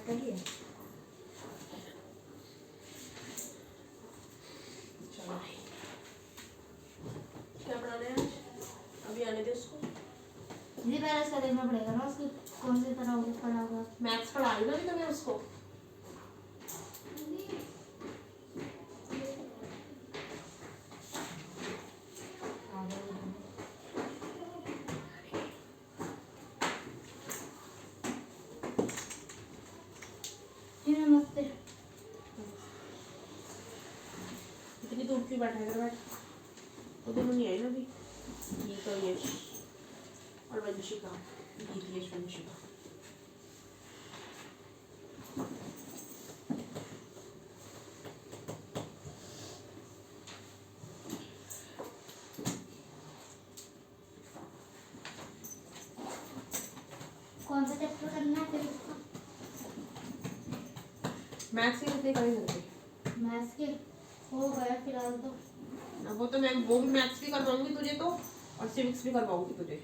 का ही है। चलो क्या पढ़ाना है आज? अभी आने दे उसको। जी पहले इसका देखना पड़ेगा ना उसकी कौन सी तरह होगी पढ़ा होगा। मैथ्स पढ़ा रही ना अभी तो मैं उसको। जी नमस्ते। इतनी दूर क्यों बैठा है? इधर बैठ। वो दोनों नहीं आई ना अभी। ये तो यश और वंशिका, गीत यश वंशिका। कौन सा चैप्टर करना है फिर उसका? मैथ्स के कितने करेंगे थे? मैथ्स के हो गया फिलहाल तो। वो तो मैं वो भी मैथ्स भी करवाऊंगी तुझे तो, और सिविक्स भी करवाऊंगी तुझे।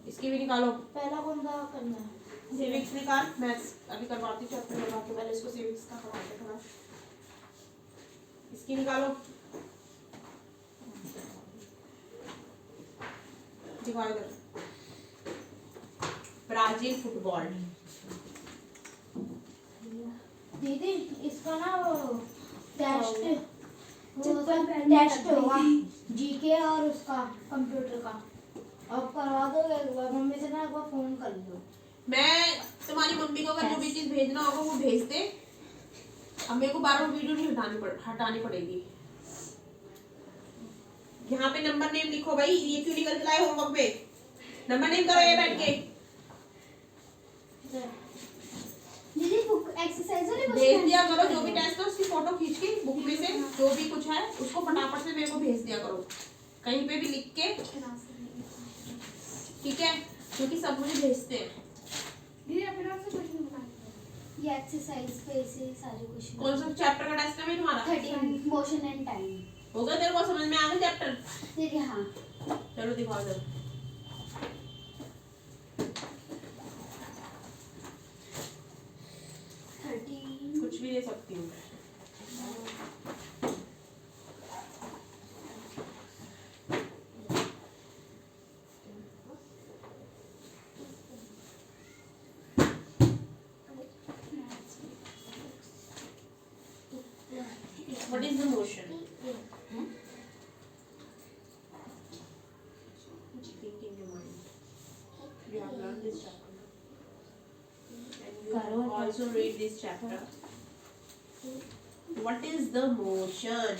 इसकी भी निकालो। पहला कौन सा करना है? सिविक्स निकाल, मैथ्स अभी करवाती हूँ चैप्टर करवा के, पहले इसको सिविक्स का करवाते थोड़ा। इसकी निकालो। दिखाओ इधर। Brazil football. दीदी इसका ना वो टेस्ट टेस्ट होगा जीके और उसका कंप्यूटर का। अब करवा दो एक बार, मम्मी से ना एक बार फोन कर लो। मैं तुम्हारी मम्मी को अगर जो भी चीज भेजना होगा वो भेज दे। अब मेरे को बार बार वीडियो नहीं हटानी पड़ेगी। यहाँ पे नंबर नेम लिखो भाई, ये क्यों निकल के लाए होमवर्क पे? नंबर नेम करो ये बैठ के। दीदी बुक एक्सरसाइज वाली भेज दिया करो जो भी टेस्ट है उसकी फोटो खींच के बुक में से जो भी कुछ है उसको फटाफट से मेरे को भेज दिया करो, कहीं पे भी लिख के, ठीक है? क्योंकि सब मुझे भेजते हैं। दीदी अपने नाम से क्वेश्चन बता। ये एक्सरसाइज पे से सारे क्वेश्चन। कौन सा चैप्टर का टेस्ट है भाई तुम्हारा? 13 मोशन एंड टाइम। हो गया तेरे को समझ में आ गया चैप्टर? दीदी हाँ। चलो दिखाओ जरा। 13 कुछ भी ले सकती हूँ। What is the motion? Think in your mind. You have learned this chapter. And you have also read this chapter. What is the motion?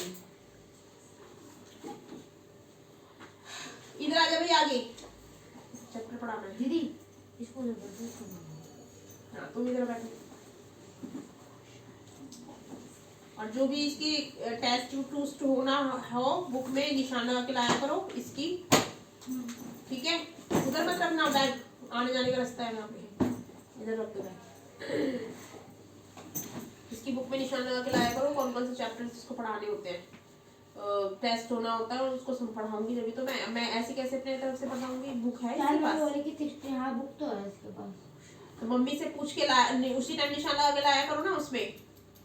इधर आ जा भाई आगे। चैप्टर पढ़ाना है। दीदी इसको जबरदस्त हाँ तुम इधर बैठो। और जो भी इसकी टेस्ट टूस्ट होना हो बुक में निशान लगा के लाया करो इसकी, ठीक है? उधर मत रखना बैग, आने जाने का रास्ता है यहाँ पे, इधर रख दो बैग। इसकी बुक में निशान लगा के लाया करो कौन कौन से चैप्टर्स इसको पढ़ाने होते हैं। टेस्ट होना होता है और उसको पढ़ाऊंगी जब तो मैं ऐसे कैसे अपने तरफ से पढ़ाऊंगी? बुक है इसके पास? हाँ बुक तो है इसके पास। तो मम्मी से पूछ के ला, उसी टाइम निशान लगा के लाया करो ना उसमें।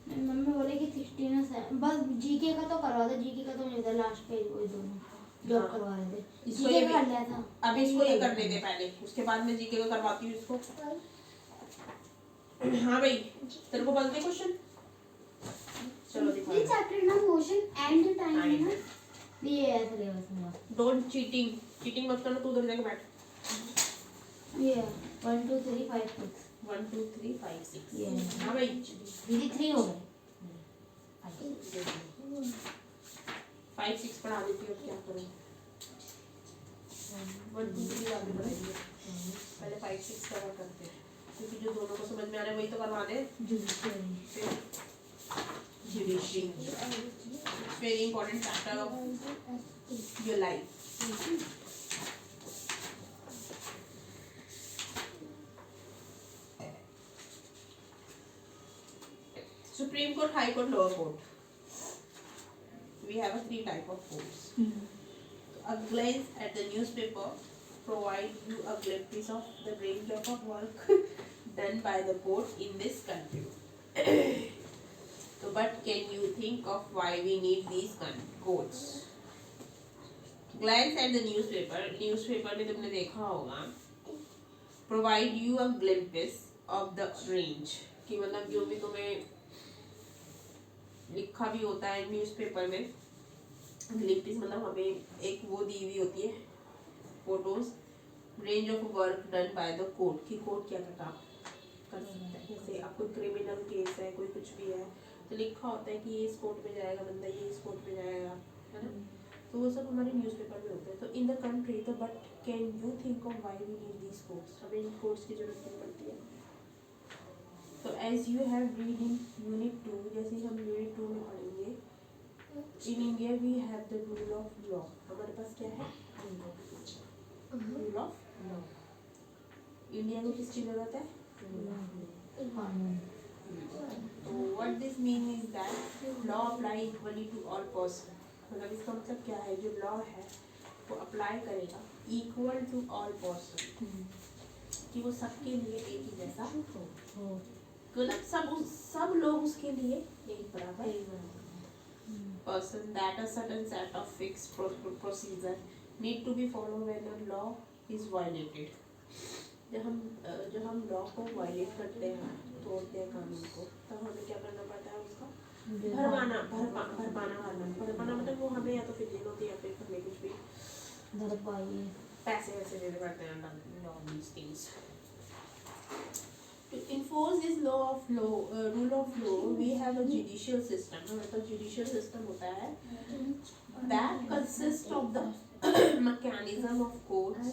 मम्मी बोलेगी 16 है बस। जीके का तो करवा दो, जीके का तो नहीं था लास्ट पेज वही दोनों जो हाँ। करवा रहे थे। इसको जीके ये कर लिया था। अभी इसको ये करने दे पहले, उसके बाद मैं जीके का करवाती हूँ इसको। हाँ भाई तेरे को बोलते क्वेश्चन। चलो ये दिखा। चैप्टर ना मोशन एंड टाइम है ना। ये है सिलेबस में। डोंट चीटिंग, चीटिंग मत करना। तू उधर जाके बैठ। ये 1 2 3 5 6 1 2 3 5 6। ये हाँ भाई दीदी 3 हो गए। 5 6 पढ़ा देती हूँ, क्या करूँ? 1 2 3 आगे बढ़ाइए, पहले 5 6 कवर करते हैं क्योंकि जो दोनों को समझ में आ रहा है वही तो करवा दे। Judiciary, very important chapter of your life. Supreme Court, High Court, Lower Court. We have a 3 type of courts. A glance at the newspaper provide you a glimpse of the range of work done by the court in this country. So, but can you think of why we need these courts? Glance at the newspaper. Newspaper में तुमने देखा होगा. Provide you a glimpse of the range. कि मतलब जो भी तुम्हें लिखा भी होता है न्यूज़पेपर में, ग्लिम्पिस मतलब हमें एक वो दी हुई होती है photos, range of work done by the court कि कोर्ट क्या क्या काम कर सकता है. जैसे अब कोई क्रिमिनल केस है, कोई कुछ भी है, तो लिखा होता है कि ये इस कोर्ट में जाएगा बंदा, ये इस कोर्ट में जाएगा, है ना. तो वो सब हमारे न्यूज़पेपर में होते हैं. तो इन द कंट्री, तो but can you think of why we need these courts. हमें इन कोर्ट्स की जरूरत नहीं पड़ती है. तो as you have read in unit 2, जैसे हम यूनिट 2 में पढ़ेंगे, in India we have the rule of law. हमारे पास क्या है? Rule of law. इंडिया में किसकी जरूरत है? तो what this mean is that law apply equally to all person. मतलब इसका मतलब क्या है? जो लॉ है वो अप्लाई करेगा इक्वल टू ऑल पर्सन, कि वो सबके लिए एक ही जैसा हो. मतलब सब लोग उसके लिए एक बराबर person, that a certain set of fixed procedure need to be followed when a law is violated. जब हम लॉ को वायलेट करते हैं, तोड़ते हैं कानून को, तब हमें क्या करना पड़ता है? उसका भरपाना मतलब वो हमें या तो फिर जेल होती है या फिर हमें कुछ भी पैसे वैसे देने पड़ते हैं. these things. To enforce this rule of law, we have a judicial system. हमारे पास judicial system होता है that consists of the mechanism of courts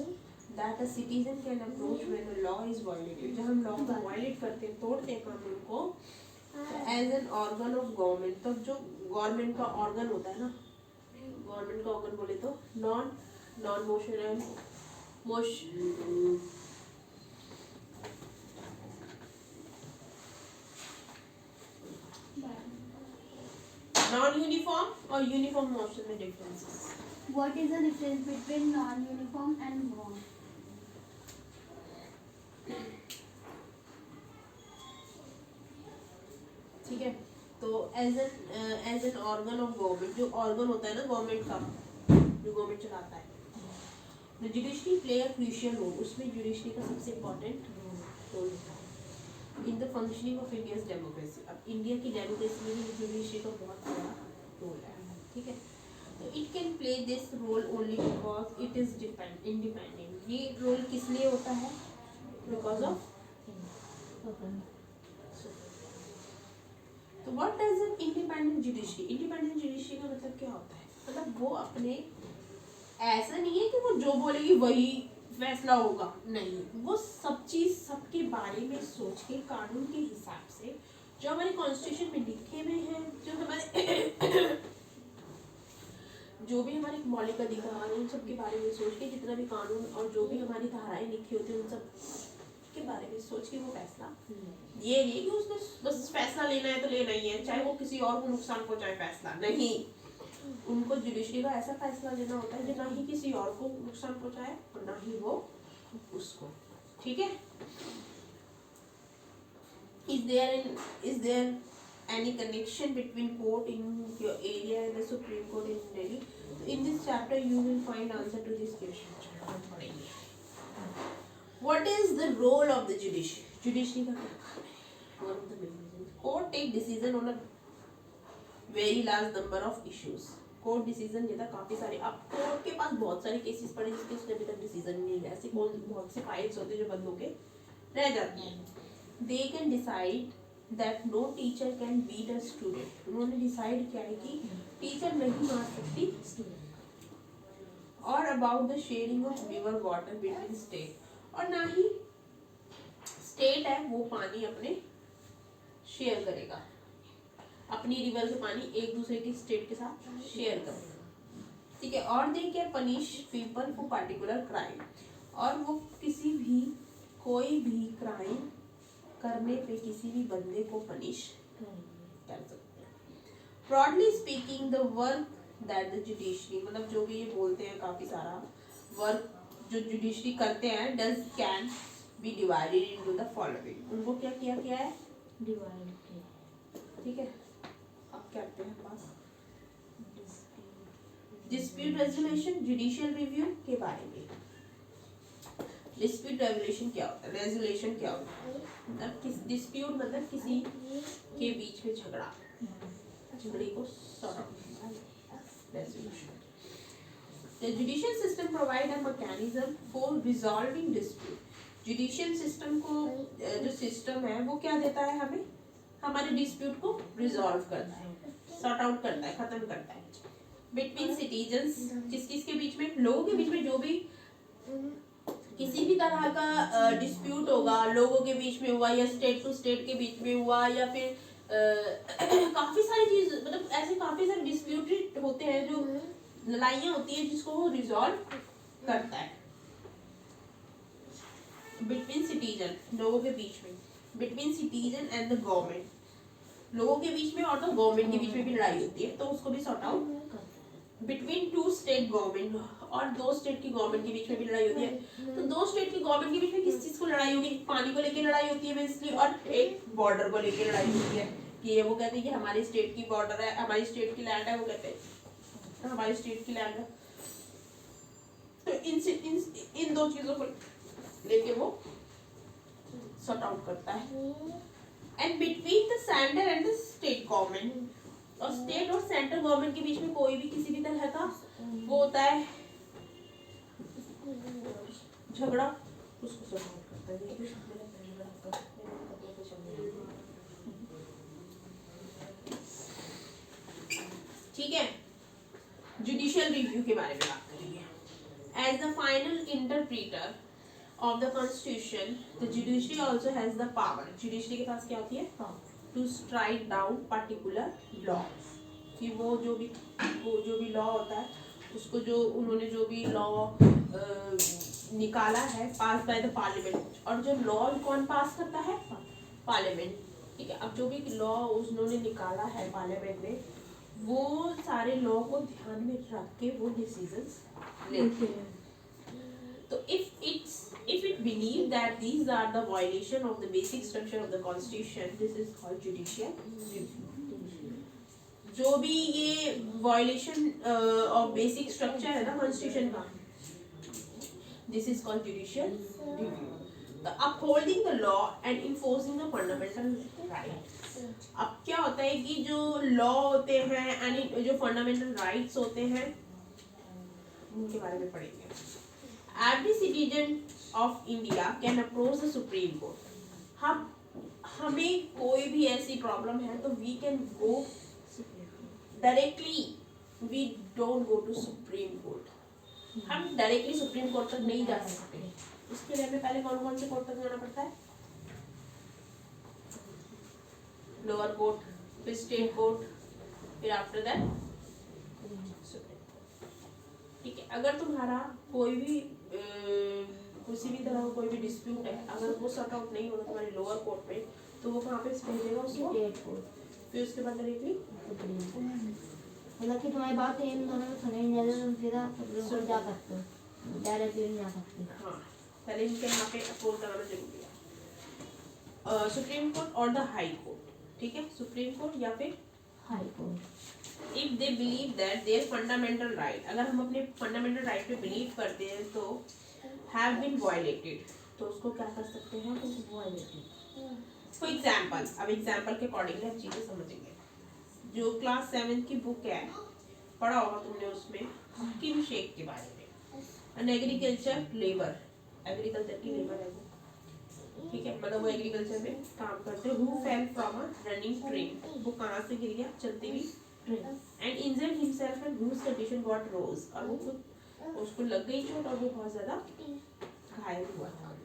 that a citizen can approach when a law is violated. जब हम law को violate करते हैं, तोड़ते हैं कानून को, as an organ of government, तब जो government का organ होता है ना, government का organ बोले तो non-motional non-uniform और uniform motion में differences. What is the difference between non-uniform and warm? ठीक है. तो as an organ of government, जो ऑर्गन होता है ना गवर्नमेंट का, जो गवर्नमेंट चलाता है, the judiciary play a crucial role. उसमें जुडिशरी का सबसे इम्पोर्टेंट रोल होता है in the functioning of India's democracy. अब इंडिया की डेमोक्रेसी में भी जुडिशरी का बहुत बड़ा रोल है. ठीक है. तो it can play this role only because it is independent. ये रोल किस लिए होता है? Because of. तो what does an independent judiciary. Independent judiciary का मतलब क्या होता है? मतलब वो अपने, ऐसा नहीं है कि वो जो बोलेगी वही फैसला होगा, नहीं, वो सब चीज सबके बारे में सोच के कानून के हिसाब से जो हमारे कॉन्स्टिट्यूशन में लिखे हुए हैं, जो हमारे जो भी हमारे मौलिक अधिकार हैं, उन सब के बारे में सोच के, जितना भी कानून और जो भी हमारी धाराएं लिखी होती हैं उन सब के बारे में सोच के वो फैसला. ये नहीं कि उसको बस फैसला लेना है तो लेना ही है, चाहे वो किसी और को नुकसान पहुंचाए, फैसला नहीं. उनको जुडिशरी का ऐसा फैसला लेना होता है जो ना ही किसी और को नुकसान पहुंचाए और ना ही वो उसको. ठीक है. Is there any connection between court in your area and the Supreme Court in Delhi? So in this chapter you will find answer to this question. What is the role of the judiciary? Judiciary का क्या काम है? One of the main reasons. Court take decision on a very large number of issues. Court decision लेता काफी सारे. अब court के पास बहुत सारे केसेस पड़े जिसके उसने अभी तक डिसीजन नहीं लिया. ऐसे बहुत से फाइल्स होते हैं जो बंद होके रह जाती हैं. They can decide that no teacher can beat a student. उन्होंने डिसाइड किया है कि टीचर नहीं मार सकती स्टूडेंट. और about the sharing of river water between state. और ना ही स्टेट है वो पानी अपने शेयर करेगा, अपनी रिवर के पानी एक दूसरे की स्टेट के साथ शेयर करेगा. ठीक है. और they can punish people for particular crime. और वो किसी भी कोई भी क्राइम करने पे किसी भी बंदे को पनिश कर सकते हैं. Broadly speaking the work that the judiciary, मतलब जो भी ये बोलते हैं काफी सारा वर्क जो जुडिशरी करते हैं, does can be divided into the following. उनको क्या किया गया है, डिवाइड के। ठीक है। अब क्या करते हैं पास डिस्प्यूट रेजोल्यूशन, जुडिशियल रिव्यू के बारे में। डिस्प्यूट रेजोल्यूशन क्या होता है, रेजोल्यूशन क्या होता है, मतलब किस डिस्प्यूट मतलब किसी के बीच में झगड़ा, झगड़े को sort out resolution. The judicial system provide a mechanism for resolving dispute. Judicial system को जो सिस्टम है वो क्या देता है हमें, हमारे डिस्प्यूट को रिजॉल्व करता है, सॉर्ट आउट करता है, खत्म करता है। बिटवीन सिटीजन्स, किस किस के बीच में, लोगों के बीच में, जो भी किसी भी तरह का डिस्प्यूट होगा, लोगों के बीच में हुआ या स्टेट टू स्टेट के बीच में हुआ या फिर काफी सारी चीज, मतलब ऐसे काफी सारे डिस्प्यूट होते हैं, जो लड़ाइयाँ होती है जिसको वो रिजॉल्व करता है। बिटवीन सिटीजन, लोगों के बीच में, between citizen and the government, लोगों के बीच में और तो गवर्नमेंट के बीच में भी लड़ाई होती है तो उसको भी sort out. Between two state government, और दो स्टेट की गवर्नमेंट के बीच में भी लड़ाई होती है तो दो स्टेट की गवर्नमेंट के बीच में किस चीज को लड़ाई होगी, पानी को लेकर लड़ाई होती है बेसिकली, और एक बॉर्डर को लेकर लड़ाई होती है कि ये वो कहते हैं कि हमारी स्टेट की बॉर्डर है, हमारी स्टेट की लैंड है, वो कहते हैं हमारी स्टेट की लैंड है। तो इन दो चीजों को लेके वो सॉर्ट आउट करता है। And between the centre and the state government, और स्टेट और सेंट्रल गवर्नमेंट के बीच में कोई भी किसी भी तरह का वो होता है झगड़ा, उसको सॉर्ट आउट करता है। ठीक है, जुडिशियल रिव्यू के बारे में बात करेंगे। As the final interpreter of the constitution, the judiciary also has the power. judiciary के पास क्या होती है, to strike down particular laws, कि वो जो भी लॉ होता है उसको, जो उन्होंने जो भी लॉ निकाला है पास बाय द पार्लियामेंट, और जो लॉ कौन पास करता है, पार्लियामेंट। ठीक है, अब जो भी लॉ उन्होंने निकाला है पार्लियामेंट में, वो सारे लॉ को ध्यान में रख के वो डिसीजंस लेते हैं। तो if it believe that these are the violation of the basic structure of the constitution, this is called judicial review. जो भी ये violation of basic structure है ना constitution का, this is called judicial review. The upholding the law and enforcing the fundamental rights. अब क्या होता है कि जो law होते हैं यानी जो fundamental rights होते हैं उनके बारे में पढ़ेंगे। Every citizen of India can approach the Supreme Court. हमें कोई भी ऐसी प्रॉब्लम है तो we can go directly, we don't go to Supreme Court. हम डायरेक्टली सुप्रीम कोर्ट तक नहीं जा सकते, उसके लिए हमें पहले कौन कौन से कोर्ट तक जाना पड़ता है, लोअर कोर्ट, फिर स्टेट कोर्ट, फिर आफ्टर दैट सुप्रीम कोर्ट। ठीक है, अगर तुम्हारा कोई भी किसी भी तरह का कोई भी डिस्प्यूट है, अगर वो सॉर्ट आउट नहीं होगा तुम्हारे लोअर कोर्ट में, तो वो कहाँ पे भेजेगा उसको, स्टेट कोर्ट, फिर उसके बाद डायरेक्टली सुप्रीम। मतलब कि तुम्हारी बात इन दोनों में सुनी नहीं जाती, तुम सीधा सुप्रीम कोर्ट जा सकते हो, डायरेक्टली नहीं जा सकते। हाँ, पहले इनके यहाँ पे अप्रोच कराना जरूरी है, सुप्रीम कोर्ट और द हाई कोर्ट। ठीक है, सुप्रीम कोर्ट या फिर high court. If they believe that there fundamental right, अगर हम अपने फंडामेंटल राइट पे बिलीव करते हैं तो हैव बीन वायलेटेड, तो उसको क्या कर सकते हैं, फॉर एग्जाम्पल। अब एग्जाम्पल के अकॉर्डिंगली हम चीज़ें समझेंगे। जो क्लास 7 की बुक है, पढ़ा होगा तुमने, उसमें हकीम शेख के बारे में, एन एग्रीकल्चर लेबर, एग्रीकल्चर की लेबर है वो। ठीक है, मतलब वो एग्रीकल्चर में काम करते हैं। Who fell from a running train, वो कहाँ से गिर गया, चलती हुई train, and injured himself and whose condition got rose, और वो खुद उसको लग गई चोट और वो बहुत ज्यादा घायल हुआ था।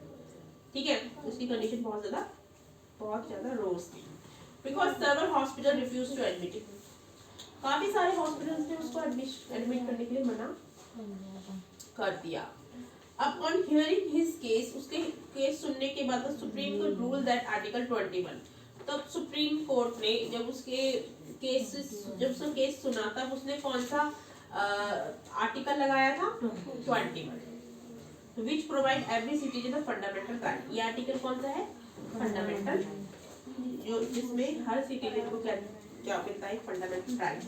ठीक है, उसकी कंडीशन बहुत ज्यादा रोज थी, because several hospital refuse to admit him, काफी सारे हॉस्पिटल्स ने उसको एडमिट करने के लिए मना कर दिया। अब ऑन हियरिंग हिज केस, उसके केस सुनने के बाद supreme court rule that article 21, तब सुप्रीम कोर्ट ने जब उसका केस सुना तब उसने कौन सा आर्टिकल लगाया था, 21। Which provide every citizen of fundamental right. ये आर्टिकल कौन सा है? फंडामेंटल, जो जिसमें हर सिटीजन को क्या क्या मिलता है? Fundamental right,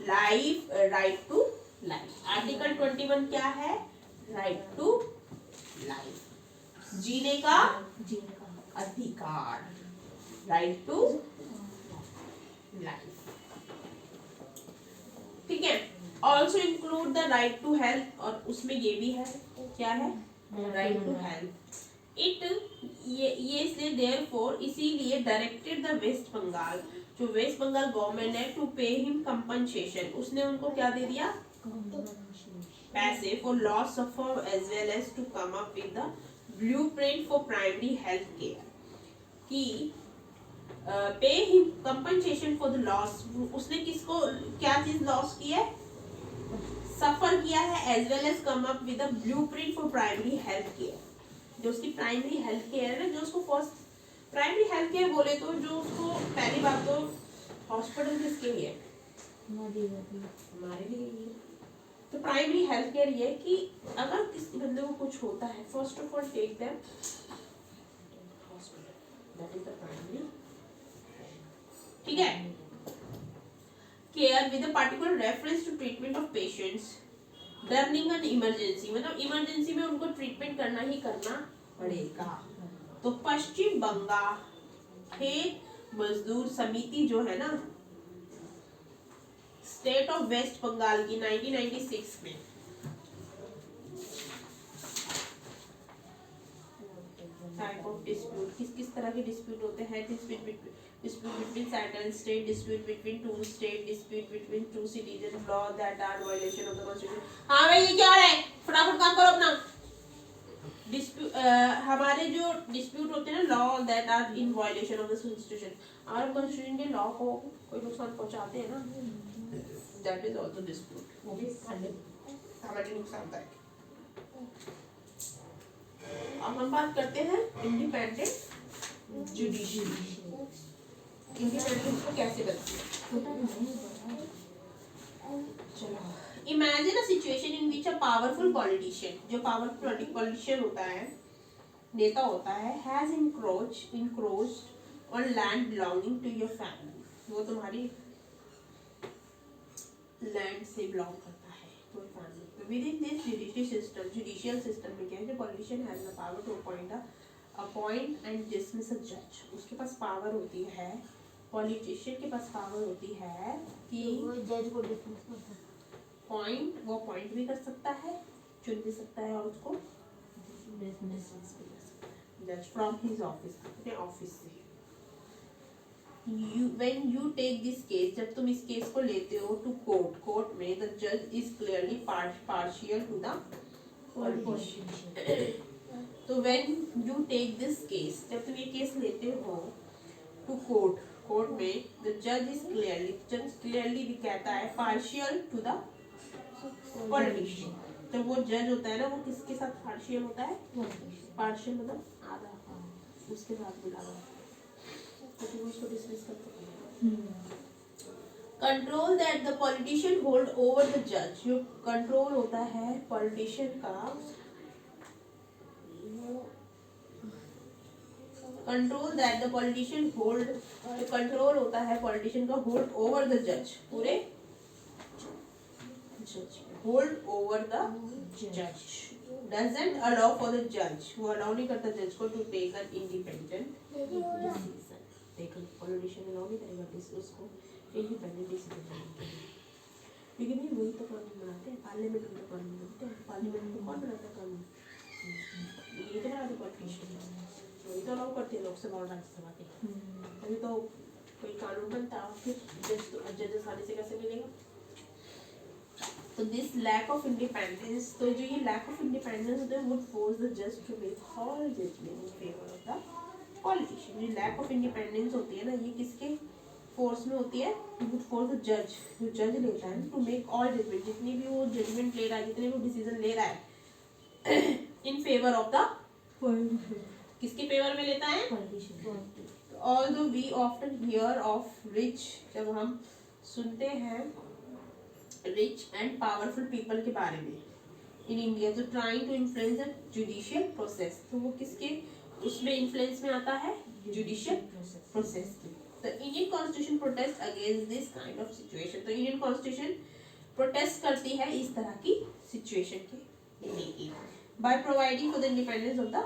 life, right to life. Article 21 क्या है? राइट टू लाइफ, जीने का अधिकार, राइट टू लाइफ। ठीक है। Also include the right to health, और उसमें ये भी है, क्या है? Right to health. ये इसलिए देयरफॉर, इसीलिए डायरेक्टेड द वेस्ट बंगाल, जो वेस्ट बंगाल गवर्नमेंट है, टू पे हिम कंपनसेशन, उसने उनको क्या दे दिया? पैसे for loss suffer as well as to come up with the blueprint for primary health care, कि pay him compensation for the loss. उसने किसको क्या चीज लॉस की है? सफर किया है, as well as come up with a blueprint for primary health care. जो उसकी प्राइमरी हेल्थ केयर है, जो उसको फर्स्ट प्राइमरी हेल्थ केयर बोले तो जो उसको पहली बात तो हॉस्पिटल किसके लिए? हमारे लिए ही है। तो प्राइमरी हेल्थ केयर ये कि अगर किसी बंदे को कुछ होता है, first of all take them hospital, that is the primary. ठीक है। Care with a particular reference to treatment of patients during an emergency, मतलब इमरजेंसी में उनको ट्रीटमेंट करना ही करना पड़ेगा। तो पश्चिम बंगाल खेत मजदूर समिति जो है ना, स्टेट ऑफ वेस्ट बंगाल की 1996 में टाइप ऑफ डिस्प्यूट, किस किस तरह के डिस्प्यूट होते हैं? dispute between certain state, dispute between two state, dispute between two citizen, law that are violation of the constitution। हाँ भाई ये क्या हो रहा है? फटाफट काम करो अपना। डिस्प्यूट, हमारे जो डिस्प्यूट होते हैं ना, law that are in violation of the constitution, हमारे कॉन्स्टिट्यूशन के लॉ को कोई नुकसान पहुंचाते हैं ना, दैट इज आल्सो डिस्प्यूट, वो भी हमारे नुकसानदायक। अब हम बात करते हैं इंडिपेंडेंट जुडिशरी। इंडिपेंडेंस को कैसे बनती है? चलो, imagine a situation in which a powerful politician, जो पावरफुल पॉलिटिशियन होता है, नेता होता है, has encroached on land belonging to your family, वो तुम्हारी लैंड से बिलोंग करता है तो family. Within this judicial system में क्या है? जो politician has the power to appoint and dismiss a जज, उसके पास पावर होती है, पॉलिटिशियन के पास पावर होती है कि वो जज को डिसमिस कर सकता वो अपॉइंट भी कर सकता है, चुन भी सकता है, और उसको डिसमिस भी कर सकता है, जज फ्रॉम हिज ऑफिस, अपने ऑफिस से। When you take this case, जब तुम इस केस को लेते हो टू कोर्ट में, the judge is clearly partial to the politician। तो when you take this case, जब तुम ये केस लेते हो टू कोर्ट में, the judge is clearly भी कहता है partial to the politician। तो वो जज होता है ना, वो किसके साथ पार्शियल होता है? पार्शियल मतलब आधा, उसके साथ मिला हुआ, तो तुम उसको डिसमिस कर सकते हो। Control that the politician hold over the जज, जो कंट्रोल होता है पॉलिटिशियन का, control that the politician hold, जो कंट्रोल होता है पॉलिटिशियन का होल्ड ओवर द जज, पूरे जज, होल्ड ओवर द जज, डजंट अलाउ फॉर द जज, वो अलाउ नहीं करता जज को to take an independent decision. देखो पॉलिटिशियन अलाउ नहीं करेगा उसको इंडिपेंडेंट डिसीजन लेने के लिए, क्योंकि नहीं वही तो कानून बनाते हैं, पार्लियामेंट में तो कानून बनते हैं, पार्लियामेंट में कौन बनाता है कानून? ये तो बनाते पॉलिटिशियन, वही तो अलाउ करते हैं लोकसभा और राज्यसभा के, अभी तो कोई कानून बनता है, फिर जजेस आने से कैसे मिलेगा? तो दिस लैक ऑफ इंडिपेंडेंस, तो जो ये लैक ऑफ इंडिपेंडेंस होता है, वुड फोर्स द जज to make all judgement in favour of the politician. जो लैक ऑफ इंडिपेंडेंस होती है ना, ये किसके फोर्स में होती है? वुड फोर्स द जज, जो जज लेता है टू मेक ऑल जजमेंट, जितनी भी वो जजमेंट ले रहा है, जितने भी वो डिसीजन ले रहा है, इन फेवर ऑफ द, किसके फेवर में लेता है? Politician. Although we often hear of rich, जब हम सुनते हैं रिच एंड पावरफुल पीपल के बारे में, इन इंडिया, जो trying to influence the judicial process, तो वो किसके उसमें इन्फ्लुएंस में आता है? जुडिशियल प्रोसेस की। तो Indian constitution protest against this kind of situation, तो इंडियन कॉन्स्टिट्यूशन प्रोटेस्ट करती है इस तरह की सिचुएशन के लिए by providing for the independence of the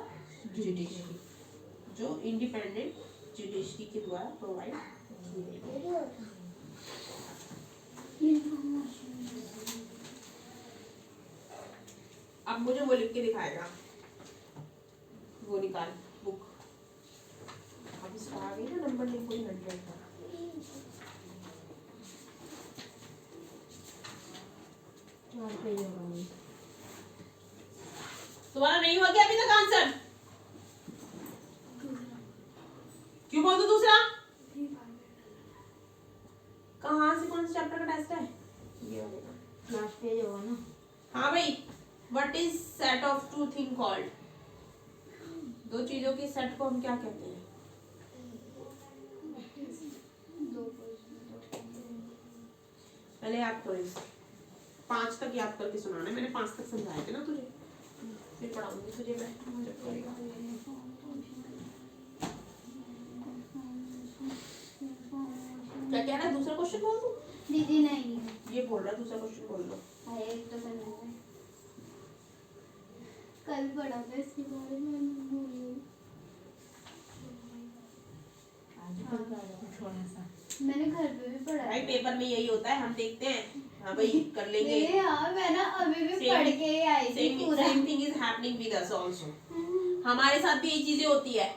judiciary, जो इंडिपेंडेंट जुडिशरी के द्वारा प्रोवाइड की गई है। अब मुझे वो लिख के दिखाएगा, वो निकाल बुक, अब इसका आ गई ना नंबर लिख कोई 100 का। तुम्हारा नहीं हुआ क्या अभी तक आंसर? क्यों बोल दो दूसरा? कहाँ से कौन से चैप्टर का टेस्ट है? ये वाला लास्ट पेज होगा ना। हाँ भाई, what is set of two thing called? दो चीजों के सेट को हम क्या कहते हैं? पहले याद करो, इस 5 तक याद करके सुनाना है, मैंने 5 तक समझाए थे ना तुझे, फिर पढ़ाऊंगी तुझे मैं जब पढ़ेगा। क्या कह रहा है? दूसरा क्वेश्चन बोल दो। दीदी नहीं, ये बोल रहा है दूसरा क्वेश्चन बोल दो। अरे एक तो करना है, कल पढ़ा था इसके बारे में, मैं भूल गई। मैंने घर पे भी पढ़ा भाई है। पेपर में यही होता है, हम देखते हैं हाँ भाई कर लेंगे। हाँ मैं ना अभी भी पढ़ के ही आई थी पूरा। Same thing is happening with us also. हमारे साथ भी यही चीजें होती है,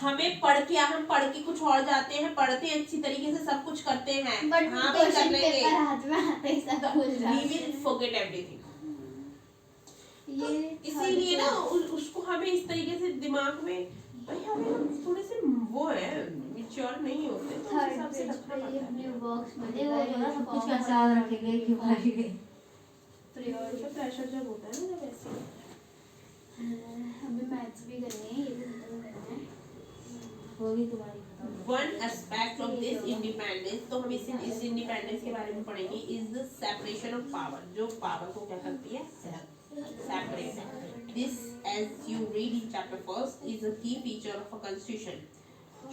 हमें हम पढ़ के कुछ और जाते हैं, पढ़ते हैं अच्छी तरीके से सब कुछ करते हैं, बट हाँ भाई कर लेंगे, पेपर हाथ में आते ही सब भूल we जाते will forget everything। हैं। ये इसीलिए ना उसको हमें इस तरीके से दिमाग में, भाई हमें थोड़े से वो है मैच्योर नहीं होते, तो उस हिसाब से रखना पड़ता है। अपने बॉक्स में देखो थोड़ा सब कुछ कैसे याद रखेंगे क्यों खाएंगे। प्रेशर जब होता है ना, जब ऐसे अभी मैथ्स भी करनी है, ये भी खत्म करना है। होगी तुम्हारी खत्म। One aspect of this independence, तो हम इस इंडिपेंडेंस के बारे में पढ़ेंगे, is the separation of power, जो पावर को क्या करती है? Separate. This as you read in chapter first is a key feature of a constitution,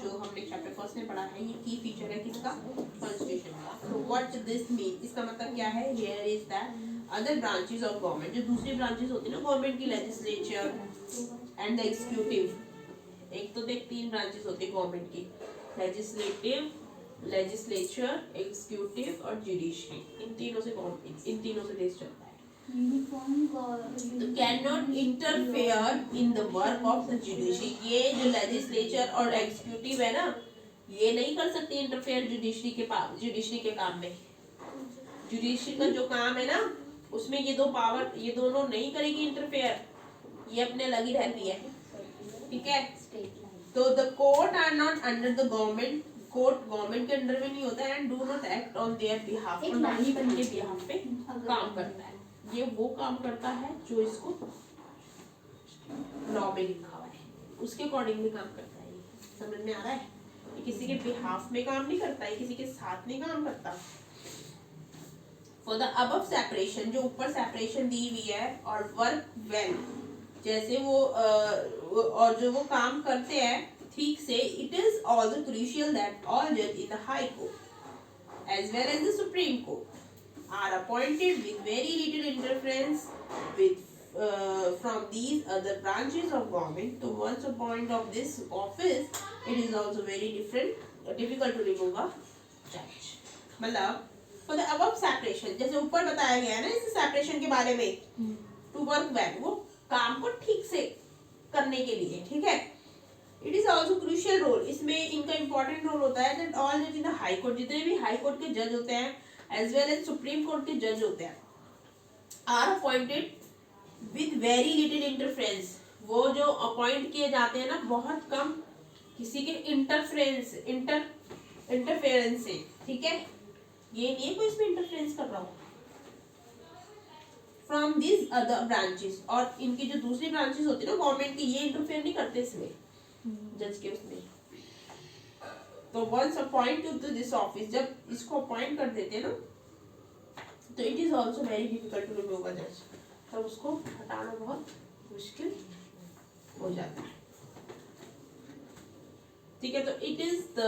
जो हमने चैप्टर फर्स्ट में पढ़ा है, ये की फीचर है किसका? कॉन्स्टिट्यूशन का। तो व्हाट दिस मीन, इसका मतलब क्या है? Here is that other branches of government, जो दूसरी ब्रांचेस होती है ना गवर्नमेंट की, लेजिस्लेचर एंड द एग्जीक्यूटिव, एक तो देख 3 ब्रांचेस होती है गवर्नमेंट की, लेजिस्लेचर, एग्जीक्यूटिव और जुडिशरी, इन तीनों से देश चलता है। तो can not interfere in the work of the judiciary, ये जो लेजिस्लेचर और एग्जीक्यूटिव है ना, ये नहीं कर सकती इंटरफेयर जुडिशरी के काम में। जुडिशरी का जो काम है ना, उसमें ये दोनों नहीं करेगी इंटरफेयर, ये अपने अलग ही रहती है, ठीक है। तो the court are not under the government, court government के अंडर में नहीं होता है, and do not act on their behalf, और ना ही उनके बिहाफ पे काम करता है। ये वो काम करता है जो इसको लॉ में लिखा हुआ है, उसके अकॉर्डिंगली काम करता है। ये समझ में आ रहा है? ये किसी के बिहाफ में काम नहीं करता है, किसी के साथ नहीं काम करता। फॉर द अबव सेपरेशन, जो ऊपर सेपरेशन दी हुई है, और वर्क वेल, जैसे वो और जो वो काम करते हैं ठीक से, it is also crucial that all जज in the high court as well as the supreme court are appointed with very little interference from these other branches of government. So once a point of this office, it is also very difficult to remove a judge. मतलब for the above separation, जैसे ऊपर बताया गया है ना इस separation के बारे में, to work well, वो काम को ठीक से करने के लिए, ठीक है। It is also crucial role, इसमें इनका important role होता है that all judges in the high court, जितने भी हाई कोर्ट के जज होते हैं as well as supreme court के जज होते हैं, are appointed with very little interference, वो जो अपॉइंट किए जाते हैं ना बहुत कम किसी के इंटरफेरेंस से, ठीक है। ये नहीं है कोई इसमें इंटरफेरेंस कर रहा हो फ्रॉम दिस अदर ब्रांचेस, और इनकी जो दूसरी ब्रांचेस होती है ना गवर्नमेंट की, ये इंटरफेयर नहीं करते इसमें जज के उसमें। तो once appoint to this office, जब इसको अपॉइंट कर देते हैं ना, तो it is also very difficult to remove a जज। तब उसको हटाना बहुत मुश्किल हो जाता है। ठीक है, तो it is the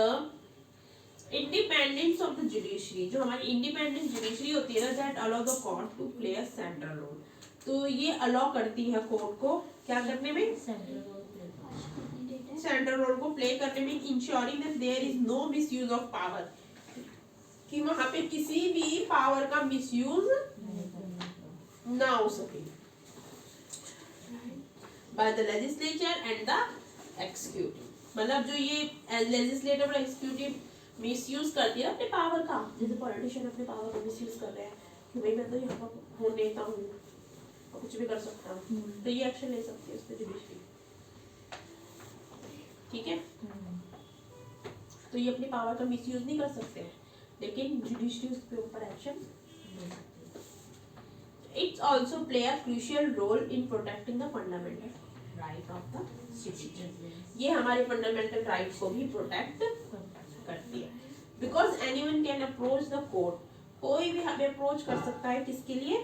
independence of the judiciary, जो हमारी इंडिपेंडेंट जुडिशरी होती है ना, that allow the court to play a central role. तो ये अलाउ करती है कोर्ट को क्या करने में, सेंट्रल रोल को प्ले करने में, ensuring that there is no misuse of power, कि वहां पे किसी भी पावर का मिसयूज ना हो सके by the legislature and the executive. मतलब जो ये लेजिस्लेटिव और एक्सिक्यूटिव मिसयूज करती है अपने पावर का, जैसे पॉलिटिशियन अपने पावर का मिसयूज कर रहे हैं कि भाई मैं तो यहाँ पर हूँ, नेता हूँ और कुछ भी कर सकता हूँ, तो ये एक्शन ले सकती है उस पर जुडिशरी। ठीक है, तो ये अपनी पावर का मिसयूज नहीं कर सकते हैं, लेकिन जुडिशरी उसके ऊपर एक्शन ले सकती है। It's also play a crucial role in protecting the fundamental right of the citizen. ये हमारे फंडामेंटल राइट को भी प्रोटेक्ट करती है। Because anyone can approach the court, कोई भी हमें अप्रोच कर सकता है किसके लिए,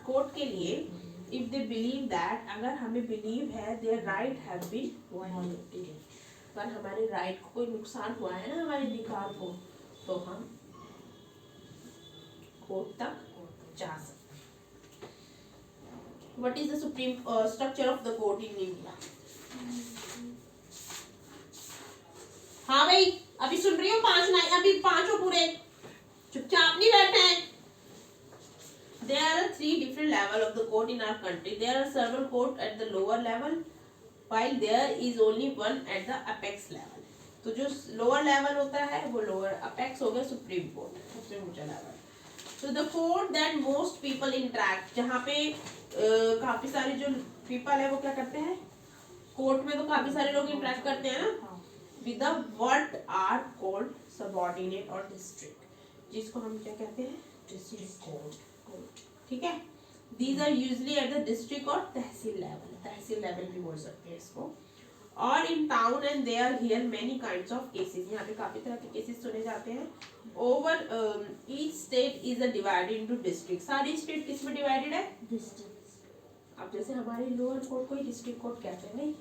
कोर्ट के लिए, इफ दे बिलीव दैट, अगर हमें बिलीव है there right have been violated, अगर हमारे राइट को कोई नुकसान हुआ है ना, हमारे अधिकार को, तो हम कोर्ट तक जा सकते। What is the supreme structure of the court in India? हाँ भाई, अभी सुन रही हो, 5 नहीं, अभी 5 हो पूरे, चुपचाप नहीं बैठे हैं। There are 3 different levels of the court in our country. There are several courts at the lower level, while there is only one at the apex level. तो जो lower level होता है वो lower, apex हो गया supreme court, सबसे ऊंचा level. So the court that most people interact, जहाँ पे काफी सारे जो people है वो क्या करते हैं, कोर्ट में तो काफी सारे लोग इंटरेक्ट करते हैं ना, with the what are called subordinate और district, जिसको हम क्या कहते हैं, district court. ठीक है, these are usually at the district और तहसील level, तहसील level भी बोल सकते हैं इसको, और in town and there here many kinds of cases, यहाँ पे काफी तरह के केसेस सुने जाते हैं। Over each state is a divided into district, सारी स्टेट किस में डिवाइडेड है, डिस्ट्रिक्ट। अब जैसे हमारे लोअर कोर्ट को ही डिस्ट्रिक्ट कोर्ट कहते हैं, नहीं,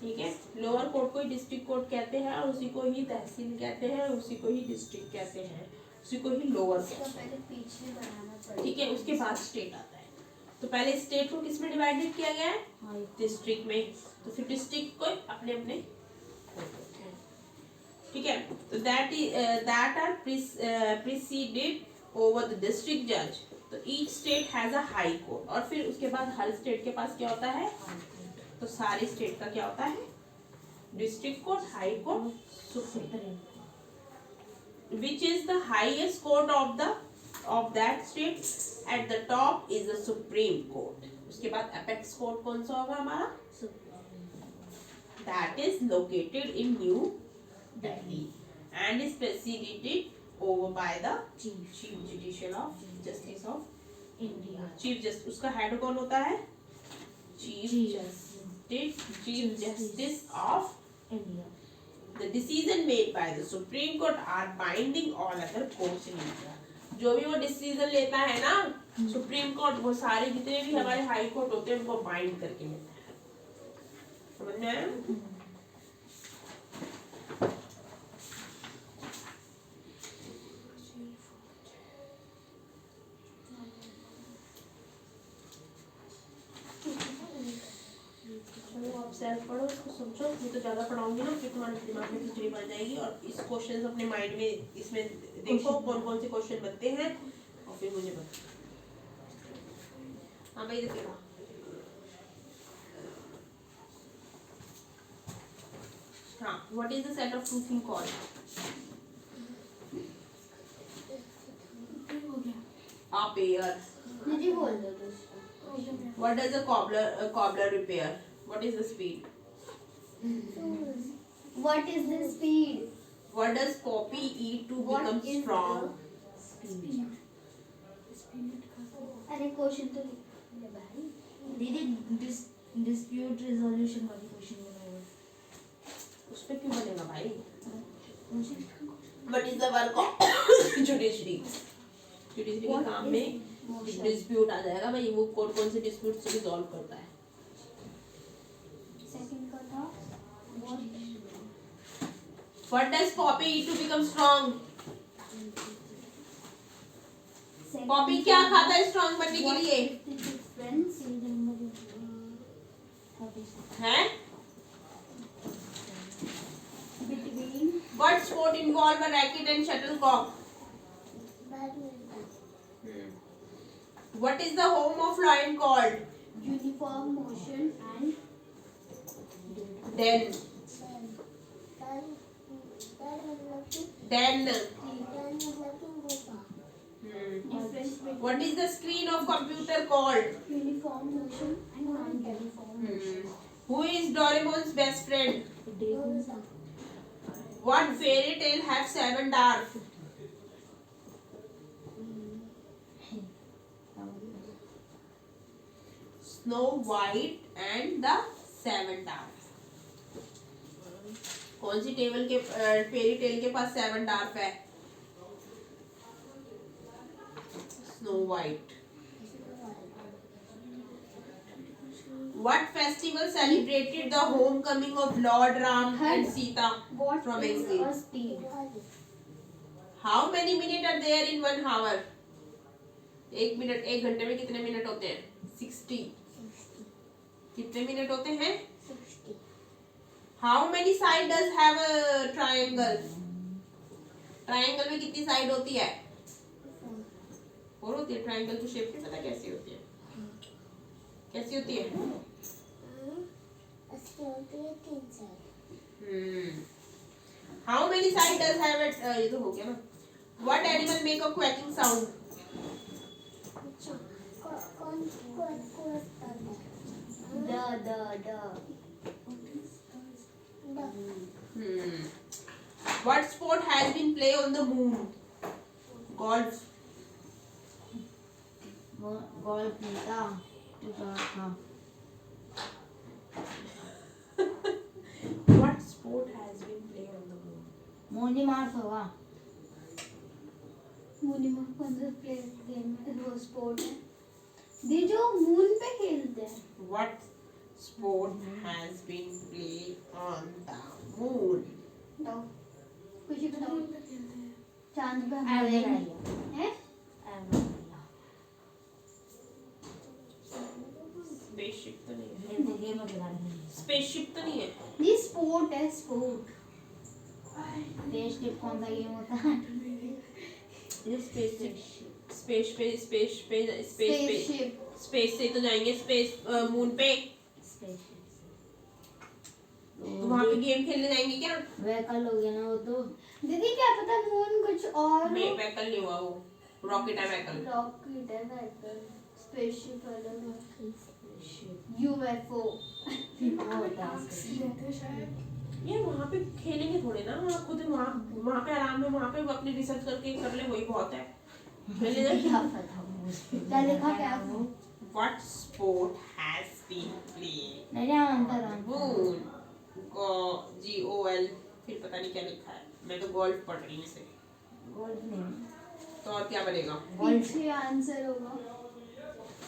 ठीक है, लोअर कोर्ट को ही डिस्ट्रिक्ट कोर्ट कहते हैं, और उसी को ही तहसील कहते हैं, उसी को ही डिस्ट्रिक्ट कहते हैं, उसी को ही लोअर कहते हैं। ठीक है, उसके बाद स्टेट आता है। तो पहले स्टेट को किस में डिवाइडेड किया गया है, डिस्ट्रिक्ट में, तो फिर डिस्ट्रिक्ट को अपने अपने, ठीक है, तो that are presided over the district जज। तो each state has a high court, और फिर उसके बाद हर स्टेट के पास क्या होता है, तो सारी स्टेट का क्या होता है, district court, high court, supreme, which is the highest court of that state. At the top is the supreme court. उसके बाद apex court कौन सा होगा हमारा, that is located in New Delhi and is presided over by the chief judicial of justice of India. chief justice, उसका head कौन होता है, chief justice of India. The decision made by the Supreme Court are binding all other courts in India. जो भी वो decision लेता है ना सुप्रीम कोर्ट, वो सारे जितने भी हमारे हाई कोर्ट होते हैं उनको बाइंड करके लेता है, समझ में आया? आप सेल्फ पढ़ो, उसको समझो, मैं तो ज़्यादा पढ़ाऊंगी ना फिर तुम्हारे दिमाग में खिचड़ी पड़ जाएगी, और इस क्वेश्चन अपने माइंड में इसमें देखो कौन कौन से क्वेश्चन बनते हैं, और फिर मुझे बताओ। हाँ भाई देखिएगा, हाँ, what is the set of two thing called, a pair. दीदी बोल दो तो। What does a cobbler repair? What is the speed? What is the speed? What does poppy eat to What become is strong? अरे question तो ले भाई। दीदी dispute resolution वाली क्वेश्चन बनाओ, उस पे क्यों बनेगा भाई? What is the work of judiciary? Judiciary के काम में डिस्प्यूट आ जाएगा भाई, वो कौन कौन से डिस्प्यूट से रिजॉल्व करता है। सेकंड का था What does Poppy eat to become strong? Poppy क्या खाता है स्ट्रांग बनने के लिए? डिफरेंस हैं? Between What sport involve a racket and shuttlecock? What is the home of lion called? Uniform motion and Den. Den. Difference between What is the screen of computer called? Uniform motion and non uniform Who is Doraemon's best friend? What fairy tale have 7 dwarfs? Snow White and the 7 dwarfs. कौन सी table के fairy tale के पास 7 dwarf है? Snow white. What festival celebrated the homecoming of Lord Ram and Sita what from is exile? A speed How many minutes are there in 1 hour? एक घंटे में कितने minute होते हैं? 60. कितने मिनट होते हैं? 60 How many sides does have a triangle? Triangle में कितनी साइड होती है? 4 होती है. ट्रायंगल की शेप नहीं पता कैसी होती है? कैसी होती है? How many sides does have it? ये तो हो गया ना. What animal make a quacking sound? What sport has been played on the moon? Golf. Golf नहीं था तो था What sport has been played on the moon? मोनी मार्स होगा. मूनिमा कौन सा प्ले गेम है वो स्पोर्ट है ये जो मून पे खेलते हैं What sport has been played on the moon? बताओ कुछ ही बताओ चांद पे हम एवरेज हैं Spaceship तो नहीं है. Spaceship तो नहीं है. ये स्पोर्ट है स्पोर्ट स्पेसशिप कौन सा गेम होता है? ये स्पेस पे स्पेसशिप स्पेस से तो जाएंगे स्पेस मून पे. तो वहाँ पे गेम खेलने जाएंगे क्या? व्हीकल हो गया ना वो तो. दीदी क्या पता मून कुछ और व्हीकल नहीं हुआ वो. रॉकेट है व्हीकल. रॉकेट है व्हीकल स्पेसशिप अलग है यूएफओ वो होता है. ये वहाँ पे खेलेंगे थोड़े ना. आप खुद वहाँ पे आराम में वहाँ पे अपनी रिसर्च करके कर ले वही बहुत है. खेलने जाए. क्या पता वो क्या लिखा क्या वो What sport has been played? नहीं नहीं अंतर Moon. GOL. फिर पता नहीं क्या लिखा है. मैं तो गोल्फ पढ़ रही हूँ इसे. गोल्फ नहीं तो और क्या बनेगा? पीछे आंसर होगा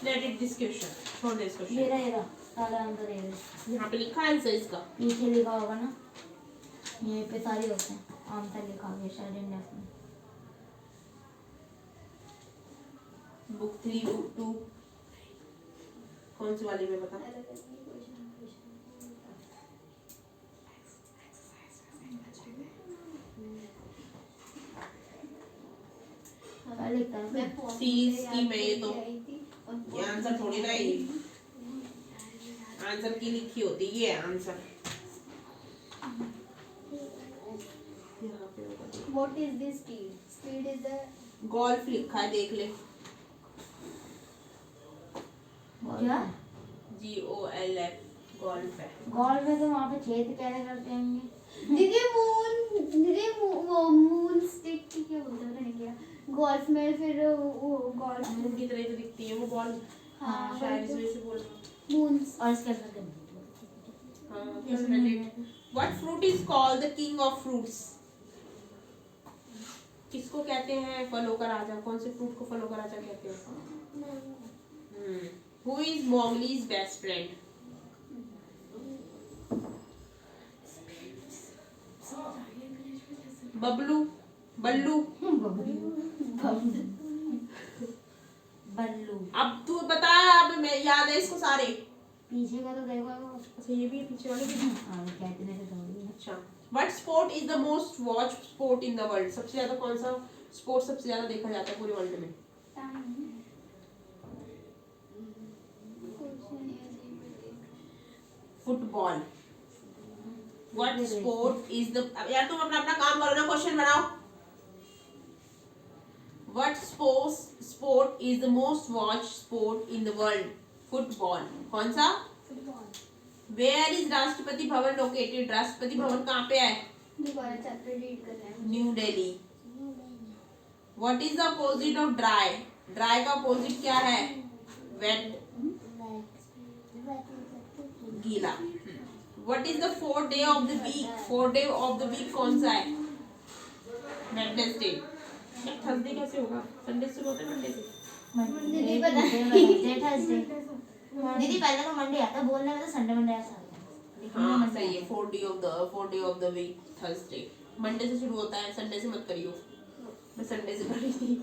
Let it this question. छोड़ दे इस ये क्वेश्चन. रहेगा सारा अंतर है. यहाँ पे लिखा है आंसर इसका. पीछे लिखा होगा ना यहीं पे सारे होते हैं. आंसर लिखा होगा शायद इंडेक्स में. बुक 3 बुक 2 कौन सी वाली में बता. क्या लिखता है? सीरीज की मैं ये तो ये आंसर थोड़ी ना है. आंसर की लिखी होती है. ये आंसर यहाँ पे होगा. What is this speed speed is the golf लिखा है देख ले. क्या GOLF गोल्फ है. गोल्फ में तो वहाँ पे छेद कैसे करते होंगे? दीदी मून स्टिक क्या बोलते हैं क्या गोल्फ में फिर वो गोल्फ मून की तरह तो दिखती है वो बॉल. हाँ, शायद इस वजह से बोल रही हूँ. मून और इसके अंदर हाँ, yes, related. What fruit is called the king of fruits? किसको कहते हैं फलों का राजा? कौन से फ्रूट को फलों का राजा कहते हैं? Who is Mowgli's best friend? Bablu, बल्लू। बल्लू। अब तू बता, अब मैं याद है इसको सारे। पीछे का तो देखो। अच्छा ये भी है पीछे वाले भी। हाँ कहते हैं तो थोड़ी। अच्छा, What sport is the most watched sport in the world? सबसे ज्यादा कौन सा स्पोर्ट सबसे ज्यादा देखा जाता है पूरे वर्ल्ड में? Football. What sport is the, यार तुम अपना अपना काम करो ना, क्वेश्चन बनाओ। What sport is the most watched sport in the world? Football. कौन सा? Where is Rashtrapati Bhavan located? Rashtrapati Bhavan कहाँ पे है? दोबारा चैप्टर रीड करना है। New Delhi. What is the opposite of dry? Dry का opposite क्या है? Wet। गीला। What is the fourth day of the week? Fourth day of the week कौन सा है? Wednesday। थर्सडे कैसे होगा? संडे शुरू होता है मंडे से। दीदी पता थर्सडे। दीदी पहले तो मंडे आता, बोलने में तो संडे मंडे ऐसा आता है। हाँ सही है। Fourth day of the week Thursday. Monday से शुरू होता है, संडे से मत करियो। मैं संडे से कर रही थी।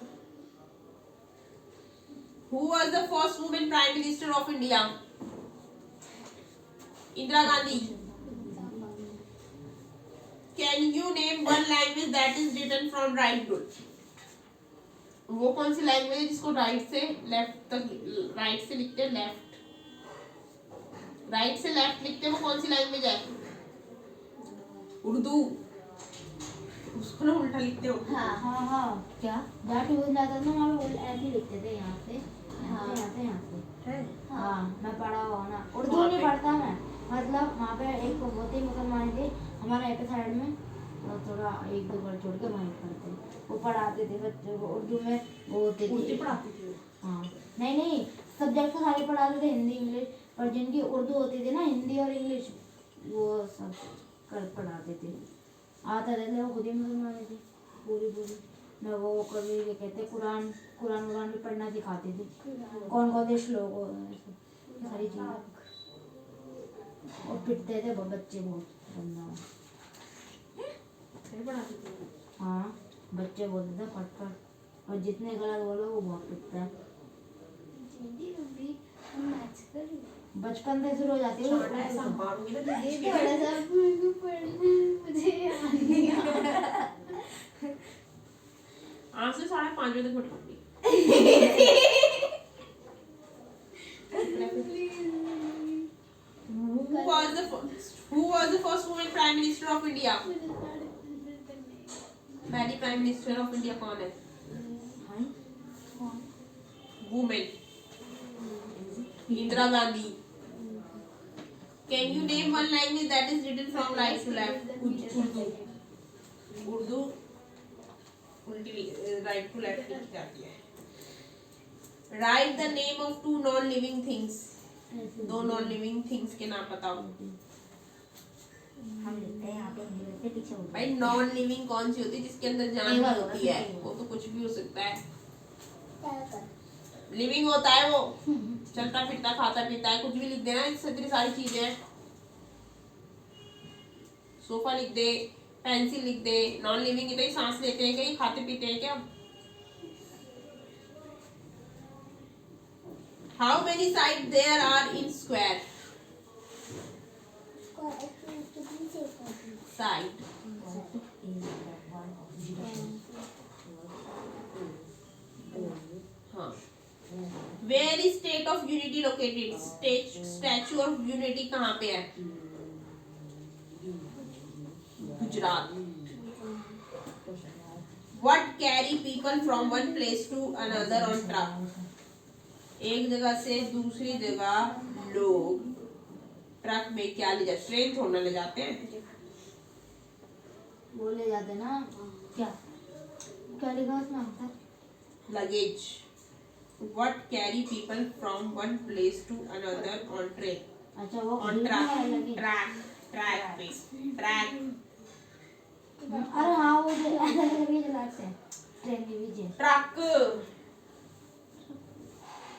Who was the first woman prime minister of India? Indira Gandhi. Can you name one language that is written from right to? वो कौन सी लैंग्वेज है जिसको राइट से लेफ्ट तक, राइट से लिखते हैं लेफ्ट, राइट से लेफ्ट लिखते हैं, वो कौन सी लैंग्वेज है? उर्दू। उसको ना उल्टा लिखते हो। हाँ क्या जहाँ ट्यूशन जाता था ना वहाँ पे ऐसे ही लिखते थे, यहाँ से यहाँ से। है? हाँ मैं पढ़ा हुआ ना, उर्दू नहीं पढ़ता मैं। मतलब वहाँ पे एक होते मुसलमान थे हमारे यहाँ पे साइड में, और थोड़ा एक दो घर छोड़ के वहीं पढ़ते, वो पढ़ाते थे बच्चों को उर्दू में। वो होते थे पढ़ाती थी। हाँ नहीं सब्जेक्ट तो सारे पढ़ाते थे, हिंदी इंग्लिश, पर जिनकी उर्दू होती थी ना, हिंदी और इंग्लिश, वो सब कर पढ़ाते थे। आता रहते वो खुद ही मुसलमान थे पूरी मैं वो कभी ये कहते कुरान भी पढ़ना सिखाते थे, कौन से श्लोक हो सारी चीज़ें, और पिटते थे वो बच्चे बहुत गंदा। पढ़ाती थी। हाँ बच्चे बोलते थे फट, और जितने गलत बोलो वो बहुत पिटता है। दीदी अभी हम मैथ्स कर रहे हैं। बचपन से शुरू हो जाती है छोटा ऐसा मारूंगी ना दीदी थोड़ा सा मेरे को पढ़ना मुझे याद नहीं आ रहा। आज से 5:30 बजे तक पढ़ूंगी। Who was the first woman prime minister of India? पहली प्राइम मिनिस्टर ऑफ इंडिया कौन है? Women. Indira Gandhi. Can you name one language that is written from right to left? Urdu उल्टी राइट टू लेफ्ट लिखी जाती है। Write the name of two non-living things. दो non-living things के नाम बताओ। हम लिखते हैं यहाँ पे हिंदी में पीछे होता भाई नॉन लिविंग कौन सी होती है? जिसके अंदर जान नहीं होती है, वो तो कुछ भी हो सकता है। लिविंग होता है वो, चलता फिरता खाता पीता है, कुछ भी लिख देना, इससे तेरी सारी चीजें। सोफा लिख दे, पेंसिल लिख दे। नॉन लिविंग इतने सांस लेते हैं क्या? ये खाते पीते हैं क्या? How many side there are in square? Side. हाँ। Where is state of unity located? Statue of unity कहाँ पे है? Gujarat. What carry people from one place to another on truck? एक जगह से दूसरी जगह लोग ट्रक में क्या ले जाते? ट्रेन थोड़ा ले जाते हैं। वो ले जाते ना, क्या लिखा उसमें? Luggage. What carry people from one place to another on train? अच्छा वो On track पे ट्रैक। अरे हाँ वो जो अलग अलग चलाते हैं ट्रेन के पीछे। ट्रक।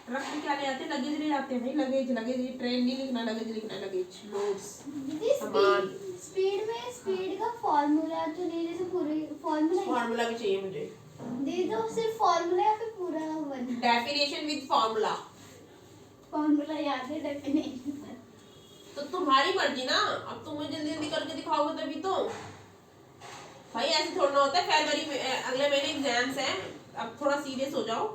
ट्रक में क्या ले जाते हैं? लगेज ले जाते हैं भाई, लगेज लगेज। ट्रेन नहीं लिखना, लगेज लिखना, लगेज लोड्स दीदी सामान। स्पीड में स्पीड का फॉर्मूला तो नहीं, जैसे पूरी फॉर्मूला फार्मूला भी चाहिए मुझे। दीदी तो सिर्फ फॉर्मूला या फिर पूरा one? Definition with formula. Formula याद है, डेफिनेशन तो तुम्हारी मर्जी ना, अब तुम मुझे जल्दी जल्दी करके दिखाओगे तभी तो भाई, ऐसे थोड़ा ना होता है। फरवरी में अगले महीने एग्जाम्स हैं, अब थोड़ा सीरियस हो जाओ।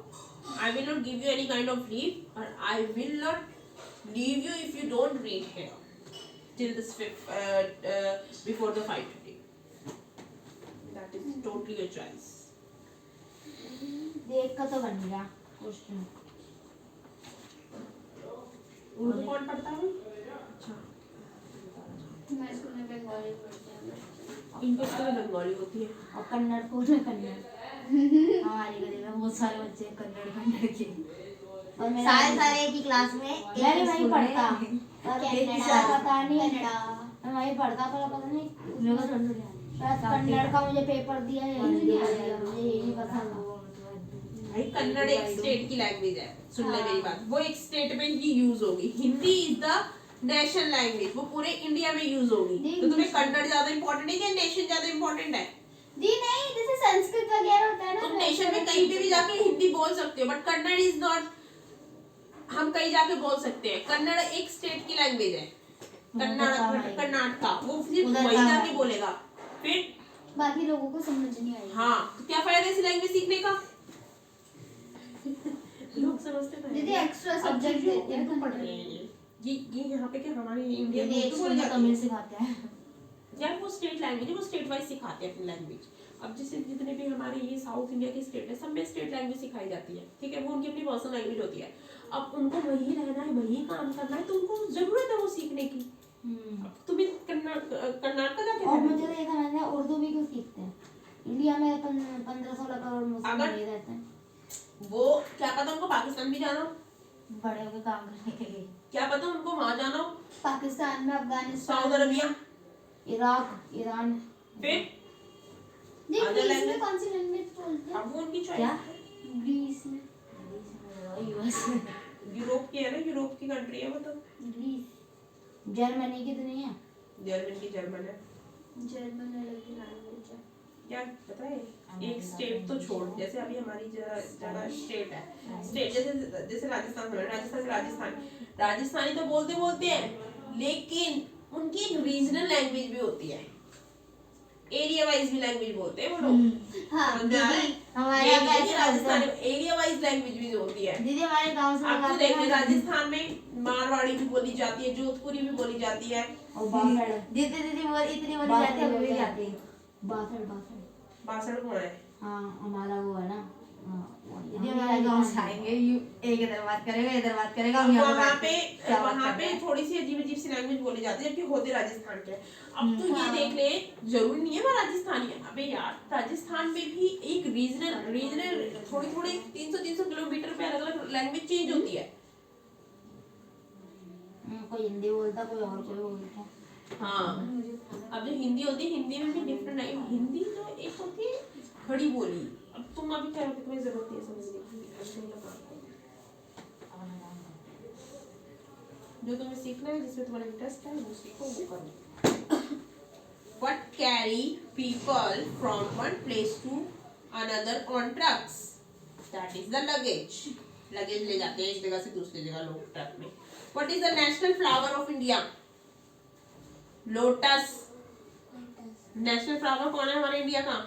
I will not give you any kind of leave, और I will not leave you if you don't read here till this before the 5:30. That is totally your choice. देख का तो बन गया क्वेश्चन। उर्दू कौन पढ़ता है? अच्छा, मैं स्कूल में बंगाली पढ़ती हूँ। इनको स्कूल में बंगाली होती है। और कन्नड़ को ना कन्नड़ हमारी गली में बहुत सारे बच्चे कन्नड़ के, और मेरा सारे एक ही क्लास में मैं भी वहीं पढ़ता, पर क्या पता नहीं कन्नड़ा मैं वहीं पढ़ता, पर पता नहीं लोगों को थोड़ी थोड़ी शायद कन्नड़ का मुझे पेपर दिया है, यही दिया है, मुझे यही नहीं पता था। भाई कन्नड़ एक स्टेट की लैंग्वेज है, सुन ले मेरी बात, वो एक स्टेट में ही यूज होगी। Hindi is the national language, वो पूरे इंडिया में यूज होगी। तो तुम्हें कन्नड़ ज्यादा इंपॉर्टेंट है या नेशन ज्यादा इंपॉर्टेंट है? दी नहीं, जैसे संस्कृत वगैरह होता है ना, तुम नेशन में कहीं पे भी जाके हिंदी बोल सकते हो, बट कन्नड़ इज नॉट। हम कहीं जाके बोल सकते हैं, कन्नड़ एक स्टेट की लैंग्वेज है। कर्नाटका वो सिर्फ वही जाके बोलेगा, फिर बाकी लोगों को समझ नहीं आई। हाँ, तो क्या फायदा इस लैंग्वेज सीखने का? लोग समझते नहीं। दीदी एक्स्ट्रा सब्जेक्ट देते हैं उर्दू पढ़ रहे हैं ये यहाँ पे क्या हमारे इंडिया में एक उर्दू स्कूल बोली में जाती तमिल है सिखाते हैं। यार, वो स्टेट लैंग्वेज है, वो स्टेट वाइज सिखाते हैं अपनी लैंग्वेज। अब जैसे जितने भी हमारे ये साउथ इंडिया के स्टेट है, सब में स्टेट लैंग्वेज सिखाई जाती है, ठीक है, वो उनकी अपनी पर्सनल लैंग्वेज होती है। अब उनको वही रहना है, वही काम करना है, तो उनको जरूरत है वो सीखने की। अब तुम्हें कर्नाटक जाके और मुझे तो ये समझ में उर्दू भी क्यों सीखते हैं? इंडिया में 15-16 करोड़ मुस्लिम अगर- नहीं रहते हैं, वो क्या पता उनको पाकिस्तान भी जाना हो, बड़े होकर काम करने के लिए। क्या पता उनको वहां जाना हो, पाकिस्तान में, Afghanistan Saudi Arabia, Iraq, Iran. फिर जी Other ग्रीस में language? कौन सी लैंग्वेज बोलते हैं? अब वो उनकी क्या? चॉइस। ग्रीस में यूएस यूरोप की है ना, यूरोप की कंट्री है वो तो। ग्रीस जर्मनी की तो नहीं है? जर्मन की जर्मन है। जर्मन अलग लैंग्वेज है। क्या पता है, एक स्टेट तो छोड़, जैसे अभी हमारी जगह स्टेट है, स्टेट जैसे जैसे राजस्थान में, राजस्थान में राजस्थानी तो बोलते बोलते हैं, लेकिन उनकी एक रीजनल लैंग्वेज भी होती है, एरिया वाइज भी लैंग्वेज बोलते हैं वो लोग। हाँ समझ आ रहा है? हमारे ये यहाँ नहीं है कैसे कि राजस्थान में एरिया वाइज लैंग्वेज भी होती है। दीदी हमारे गांव से अब तो लगाते देख ले, हैं ना। राजस्थान में मारवाड़ी भी बोली जाती है, जोधपुरी भी बोली जाती है, और बासड़, दीदी दीदी वो इतनी बोली बात जाती है, नहीं अभी भी होता है। जाती है। बासड़ बासड़ बासड़ कौन है? हाँ हमारा वो है ना, दीदी हमारे गांव से आएंगे, एक इधर बात करेगा, इधर बात करेगा, हम यहाँ वहाँ बैठ पे के क्या बात वहाँ कर पे रहे हैं। थोड़ी सी अजीब अजीब सी लैंग्वेज बोली जाती है, जबकि होते राजस्थान के। अब तो ये देख ले, जरूरी नहीं है वो राजस्थानी है। अबे यार, राजस्थान में भी एक रीजनल थोड़ी थोड़ी 300 किलोमीटर पे अलग अलग लैंग्वेज चेंज होती है। कोई हिंदी बोलता, कोई और कोई बोलता। हाँ, अब जो हिंदी होती है, हिंदी में भी डिफरेंट है। हिंदी जो एक होती है खड़ी बोली। अब तुम अभी क्या होती, तुम्हें जरूरत नहीं है समझने की, ऐसे ही लगा दो। जो तुम्हें सीखना है, जिसमें तुम्हारा इंटरेस्ट है, वो सीखो, वो करो। What carry people from one place to another on trucks? That is the luggage. Luggage ले जाते हैं एक जगह से दूसरी जगह लोग ट्रक में। What is the national flower of India? Lotus. National flower कौन है हमारे इंडिया का?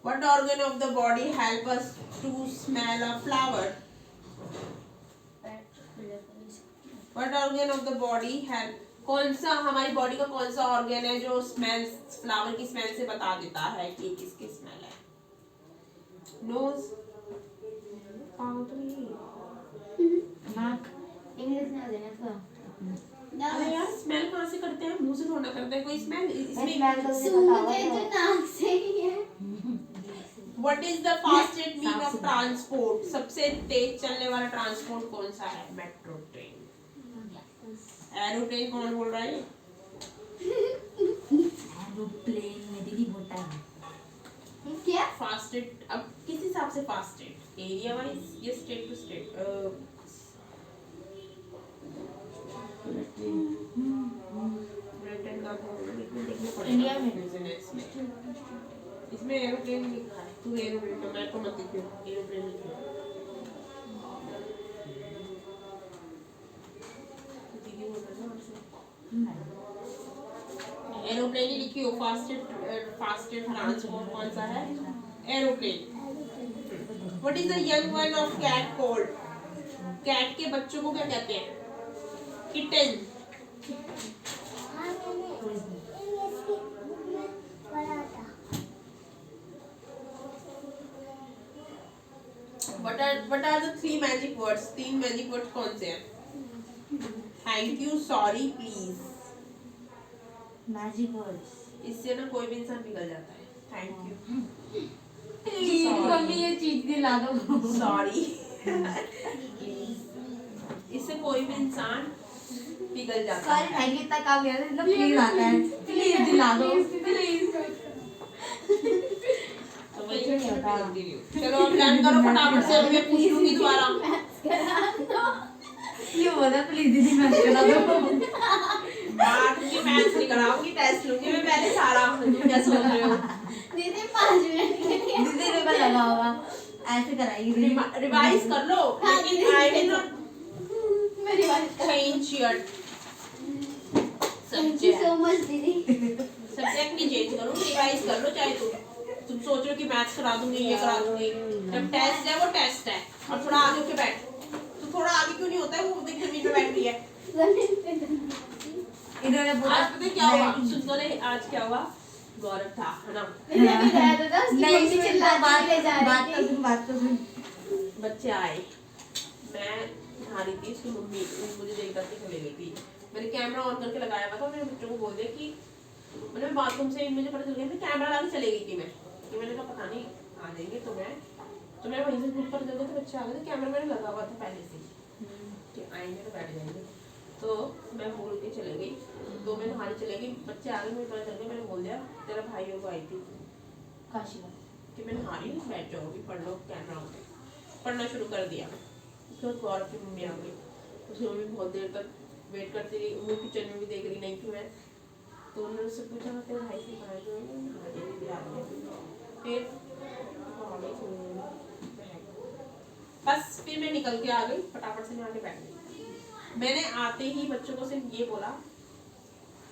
What organ of the body help us to smell a flower? What organ of the body help? कौन सा हमारी बॉडी का कौन सा ऑर्गन है जो स्मेल, फ्लावर की स्मेल से बता देता है कि किसकी स्मेल है? नोज। नाक, इंग्लिश में देना इसका। अरे यार, स्मेल कहाँ से करते हैं? मुंह से थोड़ा करते हैं कोई स्मेल। इसमें स्मेल तो मुझे पता सूंघते होगा। तो नाक से ही है। What is the fastest mean of transport? सबसे तेज चलने वाला ट्रांसपोर्ट कौन सा है? Metro train. एरोप्लेन कौन बोल रहा है? एरोप्लेन में दीदी होता है। क्या? फास्टेस्ट, अब किस हिसाब से फास्टेस्ट? एरिया वाइज या स्टेट टू स्टेट? ब्रिटेन का देखना पड़ेगा इंडिया में। बिजनेस में। इसमें एरोप्लेन लिखा है, तू एरोप्लेन तो मैं तो मत लिखियो, एरोप्लेन लिखियो। दीदी बोल रहा था हमसे एरोप्लेन ही लिखियो। फास्टेस्ट ट्रांसपोर्ट कौन सा है? Aeroplane. What is the young one of cat called? Cat के बच्चों को क्या कहते हैं? किटन। हाँ मैंने इसकी बुक में पढ़ा था। What are the three magic words? 3 magic words कौन से हैं? Thank you, sorry, please. Magic words. इससे ना कोई भी इंसान पिघल जाता है। थैंक यू, प्लीज मम्मी ये चीज दिला दो। सॉरी, इससे कोई भी इंसान पिघल जाता सॉरी है। थैंक यू तक आ गया ना, प्लीज आता है, प्लीज दिला दो प्लीज। तो वही मैं पिघलती नहीं हूँ। चलो अब प्लान करो फटाफट से, मैं पूछ लूंगी दोबारा। ये बोला प्लीज दीदी मैं करा दो। बात की मैथ्स नहीं कराऊंगी, टेस्ट लूंगी मैं पहले सारा। तुम क्या सोच रहे हो? दीदी 5 मिनट के लिए दीदी ने को लगा होगा ऐसे कराएगी दीदी। रिवाइज कर लो, लेकिन आई विल नॉट मेरी बात change your thank you subject. So much दीदी। सब्जेक्ट नहीं चेंज करूँ, रिवाइज कर लो चाहे तुम सोच रहे हो कि मैथ्स करा दूंगी, ये करा दूंगी। जब टेस्ट है वो टेस्ट है। और थोड़ा आगे होके बैठ। तो थोड़ा आगे क्यों नहीं होता है? वो देख जमीन पे बैठ रही है। इन्होंने पूरा आज पता है क्या हुआ? सुन तो ले, आज क्या हुआ? गौरव था, है ना? मैंने भी रहता था उसकी नहीं मम्मी सुन चिल्लाती बात ले जा बात रही तो थी। सुन बात तो सुन। बच्चे आए, मैं नहा रही थी, उसकी मम्मी मुझे देख करके चले गई थी। मैंने कैमरा ऑन करके लगाया हुआ था। मैंने बच्चों को बोल दिया कि मैंने बाथरूम से मुझे पता चल गया मैं कैमरा लगा के चले गई थी। मैंने कहा पता नहीं आ जाएंगे तो मैं वहीं से ऊपर चल गई तो बच्चे आ गए थे। कैमरा मैंने लगा हुआ था पहले से कि आएंगे तो बैठ जाएंगे। तो मैं बोल के चले गई, तो मैं नहाने चले गई, बच्चे आ गए, मुझे पता चल गया। मैंने बोल दिया तेरा भाई को आई थी काशी का। कि मैं नहा रही हूँ, बैठ जाओ अभी पढ़ लो कैमरा ऑन। पढ़ना शुरू कर दिया। उसके बाद गौरव की मम्मी आ गई। उसकी मम्मी बहुत देर तक वेट करती रही, वो किचन में भी देख रही नहीं थी मैं। तो उन्होंने उससे पूछा तेरे भाई से कहा जो दीदी आ रही है। फिर बस फिर मैं निकल के आ गई, फटाफट से नहा के बैठ गई। मैंने आते ही बच्चों को सिर्फ ये बोला,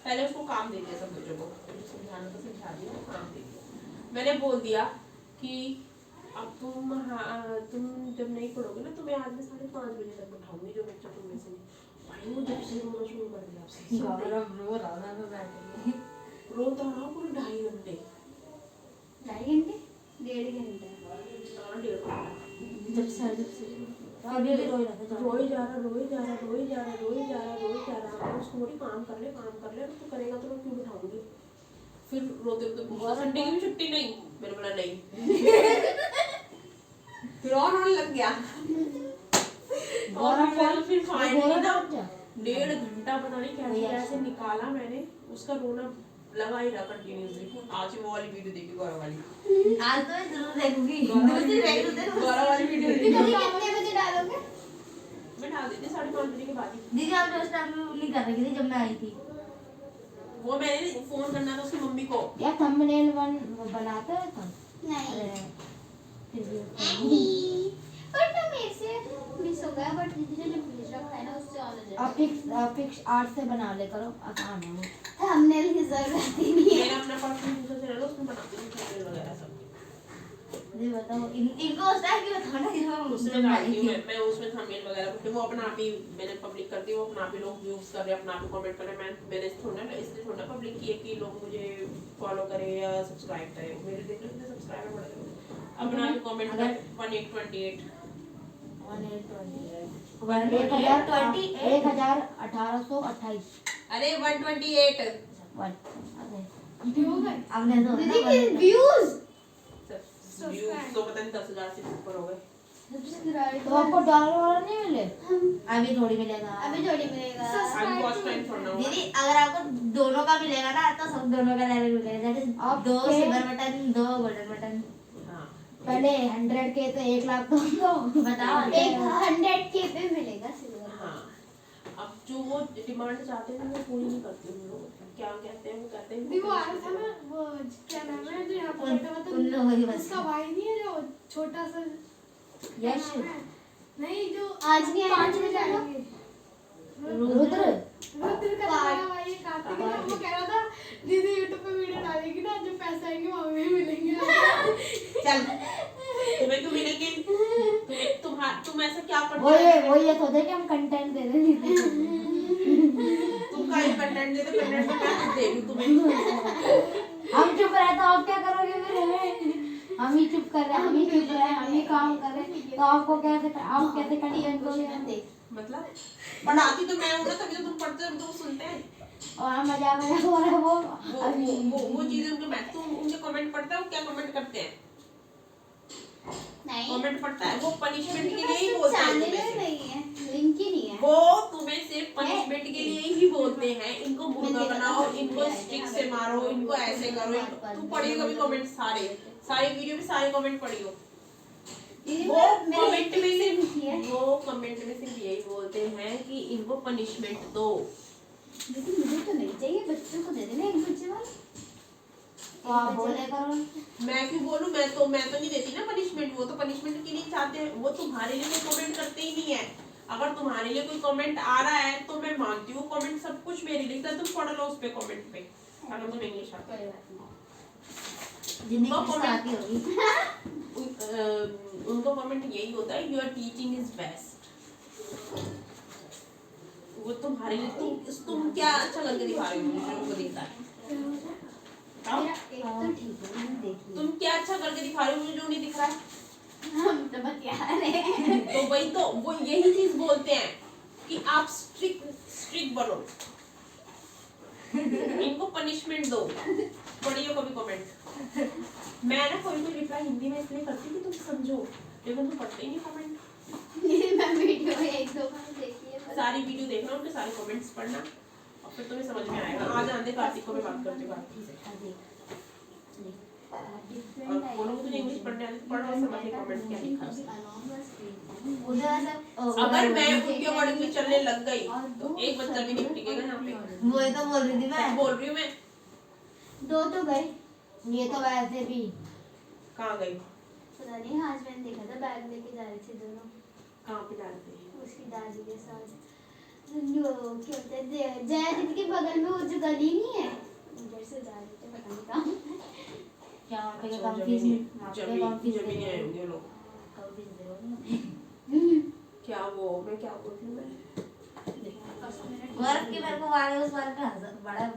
पहले उसको काम दे दिया, सब बच्चों को समझाना तो समझा दिया, काम दे दिया। मैंने बोल दिया कि अब तुम जब नहीं पढ़ोगे ना तो मैं आज मैं 5:30 बजे तक बैठाऊंगी जो बच्चा तुम में से। भाई वो जब से रोना शुरू कर दिया आपसे, गौरव रो रहा था तो बैठ रोता रहा पूरे 2.5 घंटे। 2.5 घंटे 1.5 घंटे हाँ, 1.5 घंटा। जब से अभी भी रोई रहा था। रोई जा रहा। उसको बोली काम कर ले, तो करेगा तो मैं क्यों बिठाऊंगी? फिर रोते रोते संडे की भी छुट्टी नहीं, मैंने बोला नहीं। फिर और रोने लग गया। और फिर फाइनली ना 1.5 घंटा पता नहीं कैसे निकाला मैंने। उसका रोना लगा ही रहा कंटिन्यूसली। आज वो वाली वीडियो देखी, गौरव वाली। आज तो मैं जरूर देखूंगी। दूसरी देखूंगी। गौरव वाली वीडियो तो देखी। कितने बजे डालोगे? मैं डाल देती 5:30 बजे के बाद ही। दीदी आप उस टाइम नहीं कर रही थी जब मैं आई थी। वो मैंने फोन करना था उसकी मम्मी को। यार थंबनेल वन वो बनाते हैं तुम? नहीं नहीं। बट ना मेरे से मिस हो गया, बट दीदी ने जो भेज रखा है ना उससे ऑलरेडी फिक्स आर्ट से बना ले करो, आसान है वो। थंबनेल की जरूरत ही नहीं है। मेरा अपना पर्सनल दूसरा चैनल है, उसमें बनाती हूँ थंबनेल वगैरह सब। दीदी बताओ इनको उस टाइम की बताना कि हम उसमें उसमें आई डालती हूँ थी। मैं उसमें थंबनेल वगैरह करती हूँ। वो अपना आप ही मैंने पब्लिक कर दी, वो अपना आप ही लोग व्यूज कर रहे हैं, अपना आप ही कमेंट कर रहे हैं। मैंने इसलिए थोड़ा पब्लिक किया कि लोग मुझे फॉलो करें या सब्सक्राइब करें। मेरे देख लो कितने सब्सक्राइबर बढ़ गए। अपना आप ही कमेंट कर 1828 1828। अरे 128 आपने तो दीदी के व्यूज व्यूज तो पता नहीं 10,000 से ऊपर हो गए। सब्सक्राइब तो आपको डॉलर वाला नहीं मिले? अभी थोड़ी मिलेगा। अभी जोड़ी मिलेगा। अभी बहुत टाइम छोड़ना होगा। दीदी अगर आपको दोनों का मिलेगा ना तो सब दोनों का लेवल मिलेगा। जैसे आप 2 के- सिल्वर बटन 2 गोल्डन बटन। हाँ पहले 100 के तो 1 लाख तो हम दो बताओ। एक 100K पे मिलेगा सिल्वर। हाँ, अब जो वो डिमांड चाहते हैं वो पूरी नहीं करते उन लोग। क्या कहते हैं वो कहते हैं नहीं वो आया था ना, वो क्या नाम है जो यहाँ पर बैठा हुआ था, उन लोगों की बस। उसका भाई नहीं है जो छोटा सा, क्या यश नाम है? नहीं जो आज नहीं आया, 5 बजे आज नहीं आएंगे। रुद्र रुद्र का बड़ा भाई है, कार्तिक ना, वो कह रहा था दीदी यूट्यूब पे वीडियो डालेगी ना, जो पैसे आएंगे वो हमें मिलेंगे। चल तुम्हें क्यों मिलेंगे? तुम ऐसा क्या करते वो ये सोचते हैं कि हम कंटेंट दे रहे हैं। तुम का ही कंटेंट दे दे, कंटेंट तो मैं खुद दे रही हूँ तुम्हें। हम चुप रहे तो आप क्या करोगे फिर? हम ही चुप कर रहे हैं, हम ही चुप रहे हैं, हम ही काम कर रहे हैं, तो आपको कैसे, आप कैसे कंटेंट दोगे? मतलब पढ़ाती तो मैं हूँ ना, तभी तो तुम पढ़ते हो, तो सुनते हैं। और हम मजाक हो रहा है वो वो चीजें उनके मैं तुम उनके कमेंट पढ़ता है, वो क्या कमेंट करते हैं? नहीं कमेंट पढ़ता है वो पनिशमेंट के लिए ही बोलते हैं चैनल तुम्हें में सिर्फ। नहीं है, लिंक ही नहीं है। वो तुम्हें सिर्फ पनिशमेंट के लिए ही बोलते हैं, इनको मुर्गा बनाओ, इनको स्टिक से मारो, इनको ऐसे करो। तुम पढ़ियो कभी कमेंट, सारे वीडियो में सारे कमेंट पढ़ियो। वो कमेंट में सिर्फ यही बोलते हैं कि इनको पनिशमेंट दो। लेकिन मुझे तो नहीं चाहिए, बच्चों को दे देना एक बच्चे वाला। तो आप बोले करो। मैं क्यों बोलूं? मैं तो नहीं देती ना पनिशमेंट। वो तो पनिशमेंट के लिए चाहते हैं, वो तुम्हारे लिए कोई कमेंट करते ही नहीं है। अगर तुम्हारे लिए कोई कमेंट आ रहा है तो मैं मानती हूँ, कमेंट सब कुछ मेरे लिए, तुम पढ़ लो उस पे कमेंट पे, अगर तुम इंग्लिश आती है। जिंदगी किसको आती होगी। उनको कमेंट यही होता है, योर टीचिंग इज बेस्ट। वो तुम्हारे लिए तुम क्या अच्छा करके दिखा रहे हो मुझे, उनको दिखता है। मेरा एक तो ठीक है, मैंने देख लिया। तुम क्या अच्छा करके दिखा रहे हो मुझे जो नहीं दिख रहा है? हम तो बतिया रहे हैं। तो वही तो, वो यही चीज बोलते हैं कि आप स्ट्रिक्ट बनो, इनको पनिशमेंट दो। पढ़ियो कभी कमेंट। मैं ना कोई रिप्लाई हिंदी में इसलिए करती कि तुम समझो, लेकिन तुम पढ़ते ही नहीं कमेंट। मैं वीडियो एक दो बार देखी है पर- सारी वीडियो देखना, उनके सारे कमेंट्स पढ़ना, और फिर तुम्हें समझ में आएगा। आज आंधे कार्तिक को मैं बात करती हूँ। और बोलो तुझे इंग्लिश पढ़ने आती, पढ़ और समझ ले कमेंट क्या लिखा है। उधर से अगर मैं उनके अकॉर्डिंग में चलने लग गई तो एक बच्चा भी नहीं टिकेगा यहाँ पे। वही तो बोल रही थी मैं। बोल रही हूँ मैं। दो तो गए, ये तो वैसे भी कहाँ गई? पता नहीं, आज मैंने देखा था बैग लेके जा रहे थे दोनों कहाँ पे डालते हैं? उसकी दादी के साथ। जो क्या होता है, जया दीदी के बगल में वो जो गली नहीं है, उधर से जा रहे थे, पता नहीं कहाँ। क्या वहाँ पे अच्छा, कम फीस जमीनी आए होंगे लोग। क्या वो मैं क्या बोलती हूँ मैं? वर्क की मेरे को वाले उस बार पे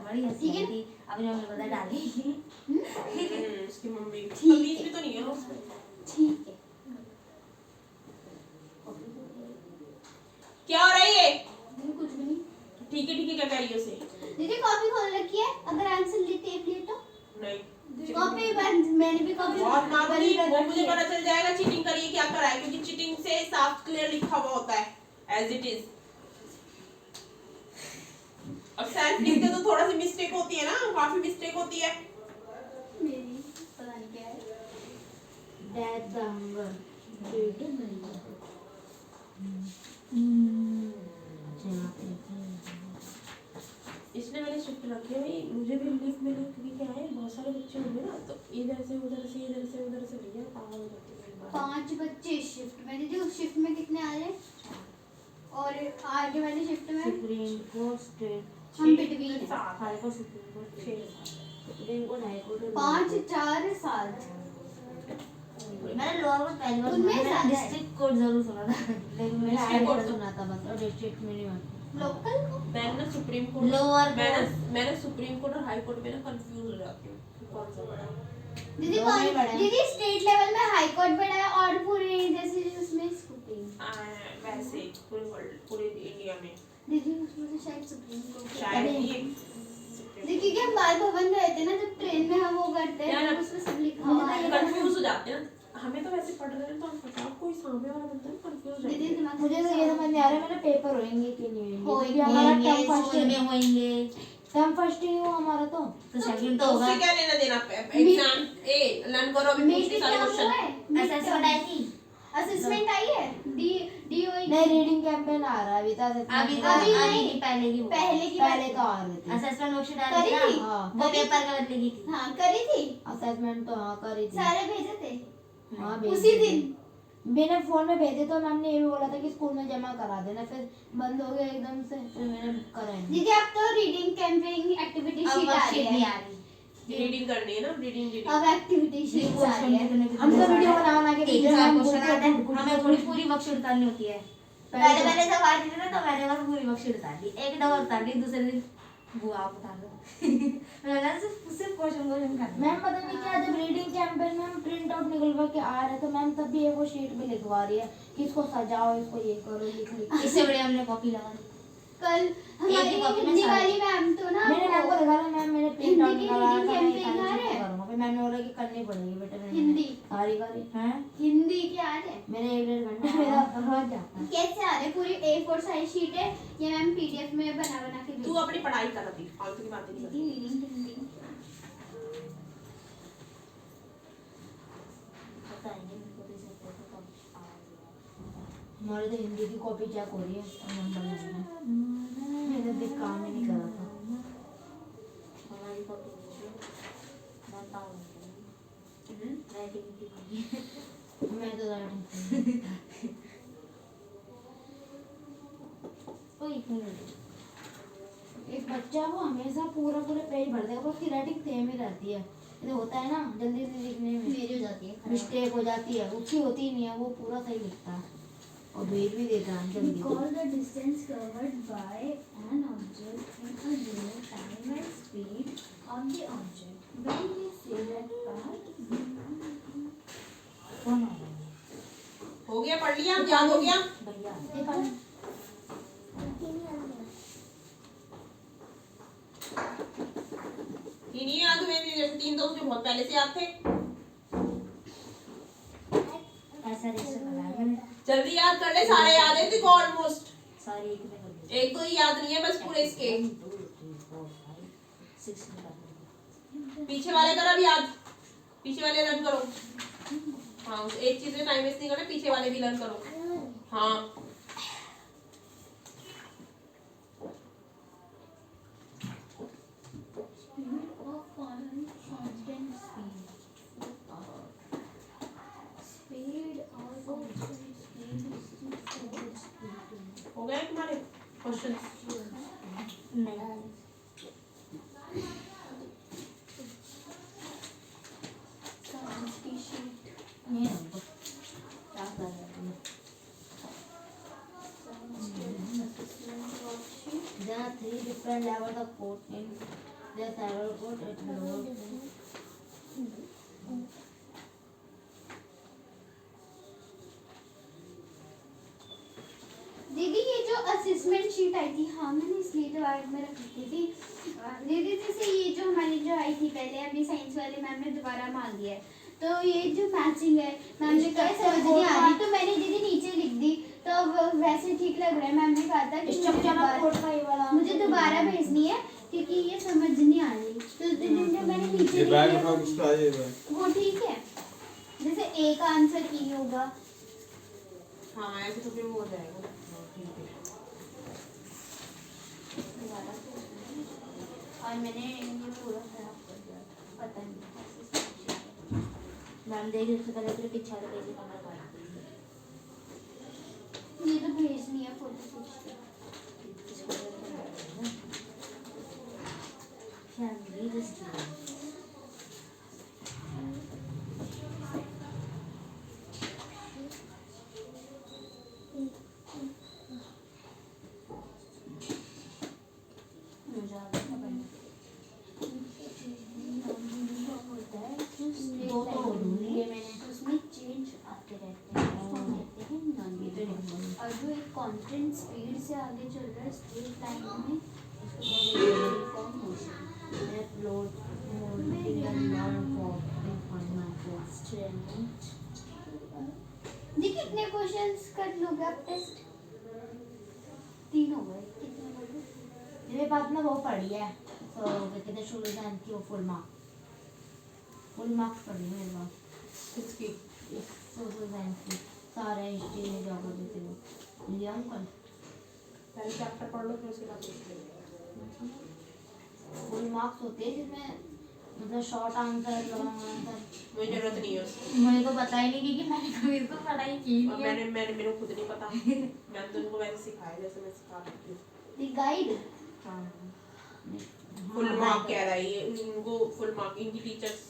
बड़ी हंसी ठीक है। आई थी। अभी जो मुझे पता डाली। उसकी मम्मी ठीक है। तमीज भी तो नहीं है ना उसमें। ठीक है। क्या हो रहा है ये? कुछ भी नहीं। ठीक है क्या कह रही है उसे? दीदी कॉपी खोल रखी है, अगर आंसर टेप लिए तो नहीं कॉपी बंद, मैंने भी कॉपी बहुत मामूली, बंद कर वो रखी मुझे है। पता चल जाएगा चीटिंग करिए क्या करा है, क्योंकि चीटिंग से साफ क्लियर लिखा हुआ होता है एज इट इज। अब सेल्फ लिखते तो थोड़ा सी मिस्टेक होती है ना, काफी मिस्टेक होती है। मेरी पता नहीं क्या है। दैट द हंगर इसलिए मैंने शिफ्ट रखी है भाई, मुझे भी रिलीफ मिले, क्योंकि क्या है बहुत सारे बच्चे होंगे ना, तो इधर से उधर से इधर से उधर से भैया पागल हो जाते हैं। 5 बच्चे शिफ्ट में। दीदी उस शिफ्ट में कितने आ रहे, और आगे वाली शिफ्ट में सुप्रीम कोर्ट स्टेट हम बिटवीन है। High court supreme court supreme court high court 5 4 7। मैंने लोअर में पहली बार उनमें सुना था, ज्यादा है। डिस्ट्रिक्ट कोर्ट जरूर सुना था। लेकिन मैंने हाई कोर्ट सुना था बस, और डिस्ट्रिक्ट में नहीं मानती। लोकल को मैंने ना सुप्रीम कोर्ट Lower मैंने सुप्रीम कोर्ट और हाई कोर्ट में ना कंफ्यूज हो जाती हूँ कि कौन सा बड़ा है। दीदी दोनों ही बड़े हैं। दीदी स्टेट लेवल में हाई कोर्ट बड़ा है, और पूरे जैसे उसमें सुप्रीम। वैसे पूरे वर्ल्ड, पूरे इंडिया में दीदी उसमें से शायद सुप्रीम कोर्ट। शायद अरे। ये दीदी क्योंकि हम बाल भवन में रहते हैं ना, जब ट्रेन में हम वो करते क्या हैं ना? तो उसमें सब लिखा हुआ है। कंफ्यूज हो जाते हैं। हमें तो वैसे पढ़ रहे हैं तो हम पता कोई सामने वाला बंदा कंफ्यूज हो दीदी जाता है। दिमाग मुझे तो ये समझ नहीं आ रहा है मेरा पेपर होंगे कि नहीं होंगे, क्योंकि हमारा होंगे, टर्म फर्स्ट स्कूल में होंगे। टर्म फर्स्ट ही हुआ हमारा तो सेकंड तो होगा। उससे क्या लेना देना? एग्जाम ए लर्न करो अभी पूछ के सारे क्वेश्चन। असेसमेंट आई थी। असेसमेंट आई है DOE नहीं, रीडिंग कैंपेन आ रहा है अभी तक। अभी तो अभी अभी नहीं। की पहले की पहले की पहले तो आ रही थी। असेसमेंट वर्कशीट आ करी रही थी? थी ना, हाँ। वो पेपर का बदले की थी। हाँ करी थी, असेसमेंट तो हाँ करी थी। सारे भेजे थे हाँ भेज उसी दिए। दिन। मैंने फोन में भेजे तो मैम ने ये भी बोला था कि स्कूल में जमा करा देना, फिर बंद हो गया एकदम से, फिर मैंने करा ही नहीं। दीदी अब तो रीडिंग कैंपेन एक्टिविटी अब शीट आ रही वर्कशीट नहीं है। आ रही। रीडिंग करनी है ना, रीडिंग अब एक्टिविटी शीट आ रही है। हम तो वीडियो बना के भेजे, तीन चार हम क्वेश्चन आते हैं, कुछ- हमें थोड़ी पूरी वर्कशीट उतारनी होती है। पहले जब आती थी ना तो मैंने बस पूरी वर्कशीट उतार ली, एक डबल उतार ली, दूसरे दिन बुआ आप उतार लो। मैंने सिर्फ क्वेश्चन करना। मैम पता नहीं क्या, जब रीडिंग कैंपेन में प्रिंट आउट निकलवा के आ रहे तो मैम तब भी एक वो शीट पे लिखवा रही है कि इसको सजाओ, इसको ये करो, लिख इससे बढ़िया हमने कॉपी लगा दी। कल ही हमारी कॉपी में हिंदी सारे- वाली मैम तो ना मैंने मैम को दिखा मैम मैंने प्रिंट आउट हिंदी की निकाला reading था, मैं ये campaign सारी आ चीजें रहा है। करूंगा, फिर मैम ने बोला कि करनी पड़ेगी बेटा। मैंने हिंदी। सारी करी हैं। हिंदी की आ रहे हैं। मैंने 1-1.5 घंटा मेरा रोज जाता है। कैसे आ रहे? पूरी A4 साइज शीट है, ये मैम PDF में बना के तू अपनी पढ़ाई कर अभी, फालतू की बातें नहीं कर। रीडिंग हिंदी बताएंगे मेरे को भी से पेपर कब आ गया। हमारे तो हिंदी की कॉपी चेक हो रही है और नंबर नहीं है। मैंने देख काम ही नहीं करा था। हमारी कॉपी नीचे मैं पाऊंगी राइटिंग की। मैं तो राइटिंग तो इतनी नहीं। एक बच्चा वो हमेशा पूरा पेज भर देगा, पर उसकी राइटिंग सेम ही रहती है। ये होता है ना जल्दी से लिखने में मेरी हो जाती है मिस्टेक हो जाती है, उसकी होती ही नहीं है, वो पूरा सही लिखता है और भेज भी देता है जल्दी। Call the distance covered by an object in a given time and speed of the object. When we say that part, कौन आ रहा है? हो गया, पढ़ लिया, याद हो गया? भैया ये नहीं याद हुए थे, जैसे 3 तो मुझे बहुत पहले से याद थे। ऐसा जैसे बनाया मैंने जल्दी याद कर ले, सारे याद है तेरे को ऑलमोस्ट। सारी एक में कर दी। एक तो ही याद नहीं है बस पूरे इसके। 1 2 3 4 5 6 में कर दी। पीछे वाले कर अब याद, पीछे वाले लर्न करो। हाँ एक चीज में टाइम वेस्ट नहीं करना, पीछे वाले भी लर्न करो। हाँ हो गए तुम्हारे क्वेश्चन? नहीं नहीं हमको क्या कर रहे हैं? There are 3 different levels of code in the several code at lower. दीदी ये जो असेसमेंट शीट आई थी, हाँ मैंने इसलिए तो बैग में रख दी थी दीदी। जैसे ये जो हमारी जो आई थी पहले, अभी साइंस वाले मैम ने दोबारा मांग दिया है, तो ये जो मैचिंग है मैम ने कहा समझ नहीं आ रही, तो मैंने दीदी नीचे लिख दी, तो अब वैसे ठीक लग रहा है। मैम ने कहा था कि मुझे दोबारा भेजनी है क्योंकि ये समझ नहीं आ रही, तो दीदी जो मैंने नीचे ये लिख बैग दिया, उठा किसका है ये बैग? वो ठीक है। जैसे ए का आंसर ई होगा। हाँ ऐसे तो फिर वो हो जाएगा। ठीक है। और मैंने ये पूरा खराब कर दिया, पता नहीं मैम देख रही, उससे पहले तो पीछे वाले पेज नंबर काट दी। ये तो भेजनी है फोटो खींच के। फैमिली रिश्ते दो तो ढूंढ लिए मैंने, उसमें चेंज आते रहते हैं, उसको हम कहते हैं नॉन। और जो एक कांस्टेंट स्पीड से आगे चल रहा है स्ट्रेट लाइन में, उसको कहते हैं यूनिफॉर्म मोशन। जी कितने क्वेश्चंस कर लोगे आप टेस्ट? 3 हो गए, कितने हो गए? मेरे पास ना वो पड़ी है कहते हैं सोशल साइंस की, वो फुल मार्क्स पढ़ रही हूँ मेरे पास इसकी सोशल साइंस की, सारे हिस्ट्री में जाकर देते हुए लिया हूँ कल। पहले चैप्टर पढ़ लो फिर उसके बाद देख लेंगे। फुल मार्क्स होते हैं जिसमें मतलब शॉर्ट आंसर, लॉन्ग आंसर। मुझे जरूरत नहीं है उसकी। मुझे तो पता ही नहीं क्योंकि मैंने कभी इसको पढ़ाई की और नहीं है। मैंने मेरे को खुद नहीं पता। मैंने तो उनको वैसे सिखाया जैसे मैं सिखा रही हूँ। द गाइड हाँ। फुल मार्क कह रहा है ये, इनको फुल मार्क, इनकी टीचर्स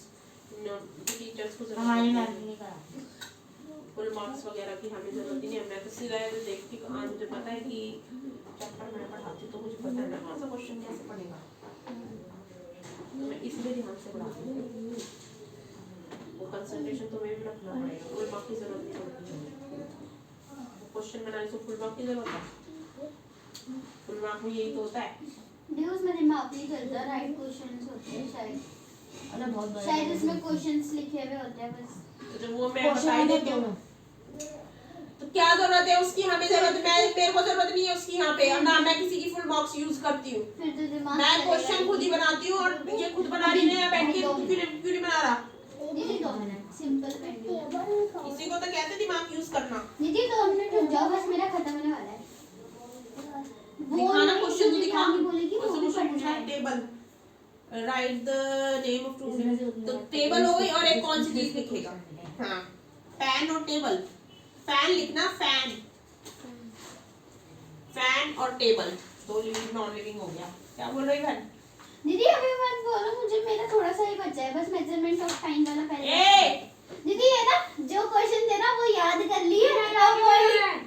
को जरूरत हमारी नहीं मैम है। नहीं कराती। फुल मार्क्स वगैरह की हमें जरूरत ही नहीं है। मैं तो सीधा है तो देखती हूँ। आज मुझे पता है कि चैप्टर मैं पढ़ाती हूँ तो मुझे पता है ना कौन सा क्वेश्चन कैसे पढ़ेगा, तो मैं इसलिए ध्यान से पढ़ाती हूँ। वो कंसंट्रेशन तो मैं भी रखना पड़ेगा। फुल मार्क की जरूरत नहीं पड़ती। क्वेश्चन बनाने से फुल मार्क की जरूरत है? फुल मार्क में यही तो होता है। न्यूज़ में दिमाग नहीं चलता, राइट क्वेश्चंस होते हैं शायद, अरे बहुत बड़ा शायद उसमें क्वेश्चंस लिखे हुए होते हैं बस। तो जब वो मैं बता ही देती हूँ तो क्या जरूरत है उसकी, हमें जरूरत, मैं मेरे को जरूरत नहीं है उसकी यहाँ पे, और ना मैं किसी की फुल मार्क्स यूज करती हूँ। फिर तो दिमाग मैं चलेगा क्वेश्चन खुद ही बनाती हूँ, और ये खुद बना रही है बैठ के, तू क्यों नहीं बना रहा? दीदी 2 मिनट सिंपल पेंडिंग। इसी को तो कहते हैं दिमाग यूज करना। दीदी 2 मिनट रुक जाओ, बस मेरा खत्म होने वाला है। दिखाना क्वेश्चन तो दिखा। बोलेगी वो भी क्वेश्चन पढ़ना पूछा है। Table, right the name of इसमें से तो टेबल हो गई, और एक कौन सी चीज लिखेगा? हाँ, पेन और टेबल। फैन लिखना, फैन, फैन और टेबल, दो लिविंग नॉन लिविंग हो गया। क्या बोल रही बहन? दीदी अभी मत बोलो, मुझे मेरा थोड़ा सा ही बचा है बस, मेजरमेंट ऑफ टाइम वाला पहले। ए दीदी ये ना जो क्वेश्चन थे ना वो याद कर लिए, अब वो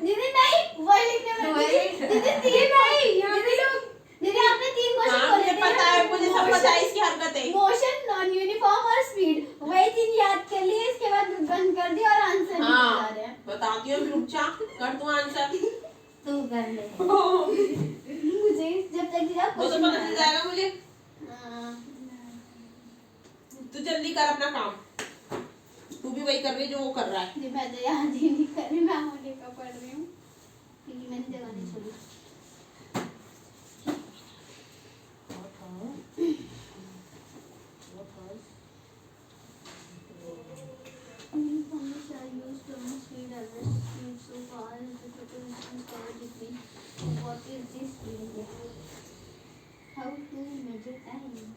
दीदी नहीं वो लिखने में दीदी 3 नहीं दीदी आपने 3 क्वेश्चन हाँ, बोले मुझे पता है, मुझे सब पता है इसकी हरकतें। मोशन, नॉन यूनिफॉर्म और स्पीड, वही 3 याद कर लिए, इसके बाद बंद कर दिया और आंसर नहीं हाँ, बता रहे हैं। बताती हूँ, रुक जा, कर तू आंसर। तू कर ले। मुझे जब तक दिया वो तो पता चल जाएगा मुझे। हाँ। तू जल्दी कर अपना काम, तू भी वही कर रही है जो वो कर रहा है। जी मैं तो याद ही नहीं कर रही, मैं होने का पढ़ रही हूँ क्योंकि मैंने जगह नहीं छोड़ी। What is this speed? How to measure time?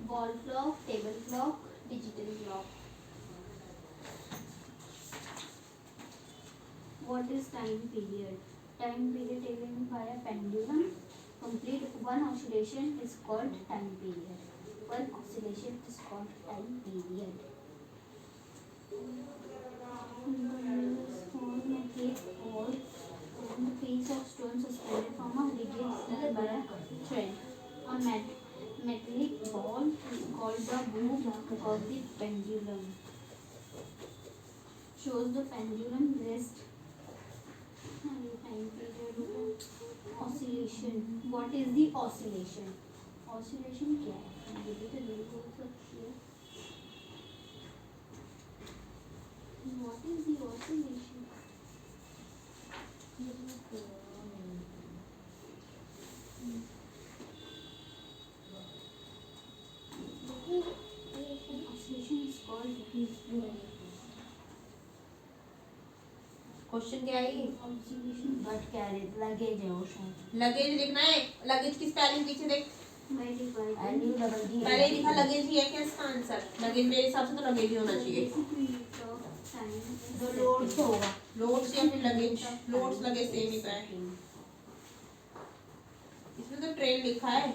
Wall clock, table clock, digital clock. What is time period? Time period taken by a pendulum. Complete one oscillation is called time period. One oscillation is called time period. On a cake or on a piece of stone suspended from a rigid steel by a thread. A metallic ball is called the boom of the pendulum. Shows the pendulum rest. Time period. Oscillation. What is the oscillation? Oscillation क्या है? ये भी तो नहीं बोल सकती है. What is the oscillation? Oscillation is called question क्या है ये? oscillation. बट क्या लगेज है वो शायद। लगेज लिखना है, लगेज की स्पेलिंग पीछे देख, LUGG पहले ही लिखा लगेज ही है क्या इसका आंसर? लगेज मेरे हिसाब से तो लगेज ही होना चाहिए। तो लोड होगा। लोड्स या फिर लगेज, लोड्स लगेज सेम ही तो है। इसमें तो ट्रेन लिखा है।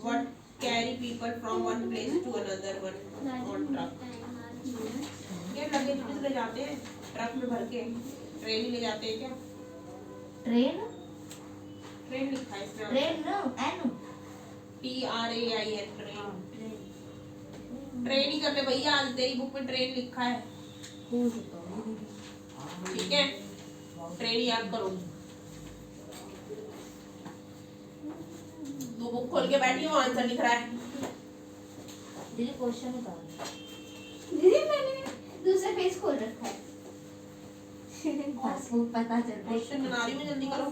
What carry people from one place to another one on truck? क्या लगेज भी तो ले जाते हैं ट्रक में भर के, ट्रेन ही ले जाते हैं क्या? ट्रेन? ट्रेन लिखा है इसमें। ट्रेन ना, एन। TRAIN train. ट्रेन ही करने भैया, आज तेरी बुक में ट्रेन लिखा है, ठीक है? ट्रेन याद करो। तू बुक खोल के बैठी, वो आंसर लिख रहा है। दीदी क्वेश्चन बता। दीदी मैंने दूसरा पेज खोल रखा है। पासबुक पता चलता है। क्वेश्चन बना रही हूँ, जल्दी करो।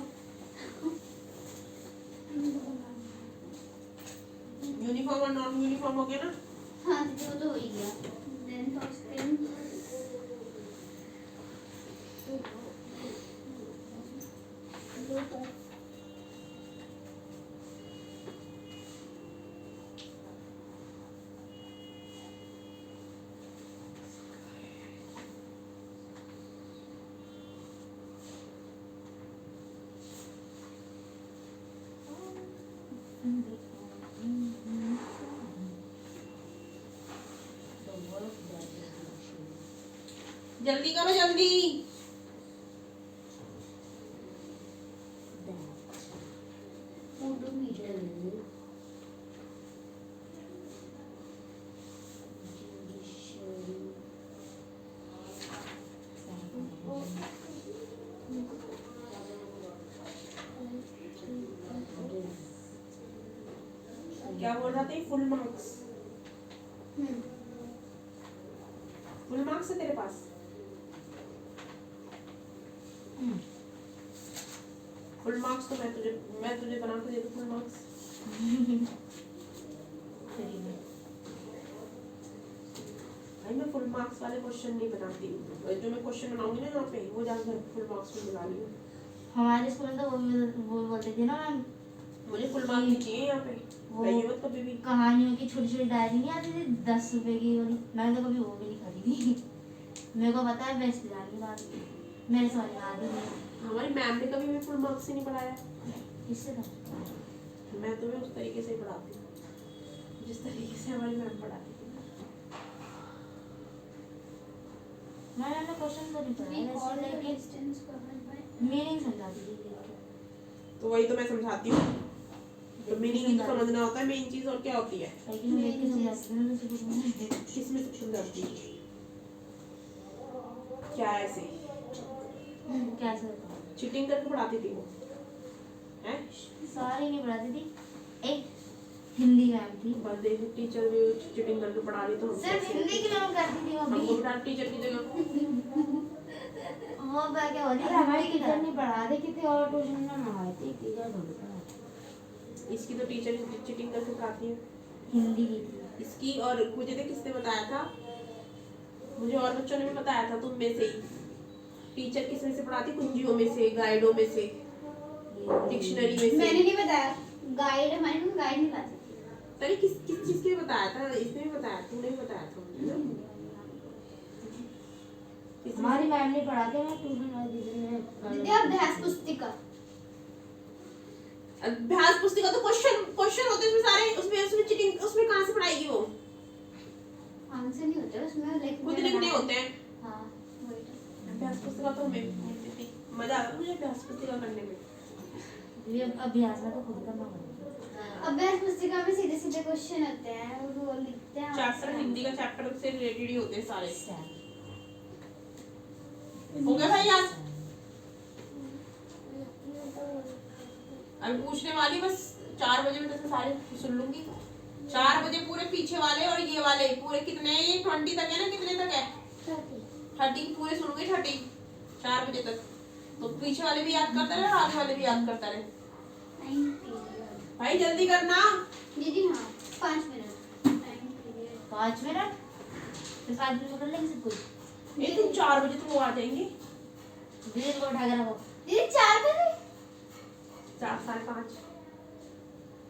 यूनिफॉर्म और नॉन यूनिफॉर्म हो गया ना? हाँ दीदी वो तो हो ही गया। देन फर्स्ट जल्दी करो जल्दी। क्या बोल रहा था? Full marks. फुल मार्क्स है तेरे पास? फुल मार्क्स तो मैं तुझे बना के दे दूं फुल मार्क्स। भाई मैं फुल मार्क्स वाले क्वेश्चन नहीं बनाती हूँ, जो मैं क्वेश्चन बनाऊंगी ना यहाँ पे वो जाकर फुल मार्क्स में मिला लियो। हमारे स्कूल में तो वो बोलते थे ना मैम, मुझे फुल मार्क्स नहीं चाहिए यहाँ पे। वो कहिए मत कभी भी। कहानियों की छोटी छोटी डायरी नहीं आती थी 10 रुपए की वाली, मैंने तो कभी वो भी नहीं खरीदी। मेरे को पता है बेस्ट जानी बात, मेरे समझ में आती नहीं। हमारी मैम ने कभी भी फुल मार्क्स से नहीं पढ़ाया। किससे था? मैं तुम्हें उस तरीके से ही पढ़ाती हूँ जिस तरीके से हमारी मैम पढ़ाती थी। मैंने क्वेश्चन तो नहीं पढ़ा वैसे, लेकिन मीनिंग समझाती थी। तो वही तो मैं समझाती हूँ, तो मीनिंग ही तो समझना होता है मेन चीज, और क्या होती है? लेकिन मैं देख के समझाती हूँ ना तो कुछ किसमें से समझाती है? क्या ऐसे कैसे होता है? चीटिंग करके पढ़ाती थी वो हैं? सारी नहीं पढ़ाती थी, एक हिंदी मैम थी, बस देख टीचर भी चीटिंग करके पढ़ा रही तो हम सिर्फ कैसे? हिंदी की मैम करती थी वो हमको भी। बिठा टीचर की जगह। वो क्या होती अरे हमारी टीचर नहीं पढ़ा रही, किसी और ट्यूशन में मंगाई थी, टीचर थोड़ी पढ़ाती। इसकी तो टीचर चीटिंग करके पढ़ाती है। हिंदी की थी। इसकी, और मुझे तो किसने बताया था, मुझे और बच्चों ने भी बताया था, तुम में से ही। टीचर किसमें से पढ़ाती? कुंजियों में से, गाइडों में से, डिक्शनरी में से। मैंने नहीं बताया, गाइड हमारी में गाइड नहीं लाती। तभी किस किस चीज के बताया था? इसने भी बताया, तूने भी बताया था मुझे ना। हमारी मैम ने पढ़ाते हैं ट्यूशन वाली दीदी ने। दीदी अभ्यास पुस्तिका, अभ्यास पुस्तिका तो क्वेश्चन होते हैं उसमें सारे, उसमें चीटिंग, उसमें कहाँ से पढ़ाएगी वो? आंसर नहीं होते उसमें, लेकिन खुद लिखने होते हैं। हाँ वही तो। अभ्यास पुस्तिका तो हमें मिलती थी, मजा आता था मुझे अभ्यास पुस्तिका करने में। ये अभ्यास में तो खुद करना पड़ेगा। अभ्यास पुस्तिका में सीधे सीधे क्वेश्चन होते हैं, वो लिखते हैं। चैप्टर हिंदी का चैप्टर से रिलेटेड ही होते हैं सारे। स्टैंड। हो गया भाई यार? अभी पूछने वाली बस 4 बजे में तो सारे सुन लूंगी। 4 बजे पूरे पीछे वाले और ये वाले पूरे कितने, 20 तक है ना? कितने तक है? 30 पूरे सुनूंगी, 30 4 बजे तक। तो पीछे वाले भी याद करता रहे और आगे वाले भी याद करता रहे। भाई जल्दी करना दीदी। हाँ 5 मिनट टाइम पीरियड। 5 मिनट? फिर 5 मिनट में कर लेंगे सब कुछ। ये तुम 4 बजे तो वो आ जाएंगे। धीरे को उठा कर रखो। दीदी 4 बजे 4 साढ़े 5।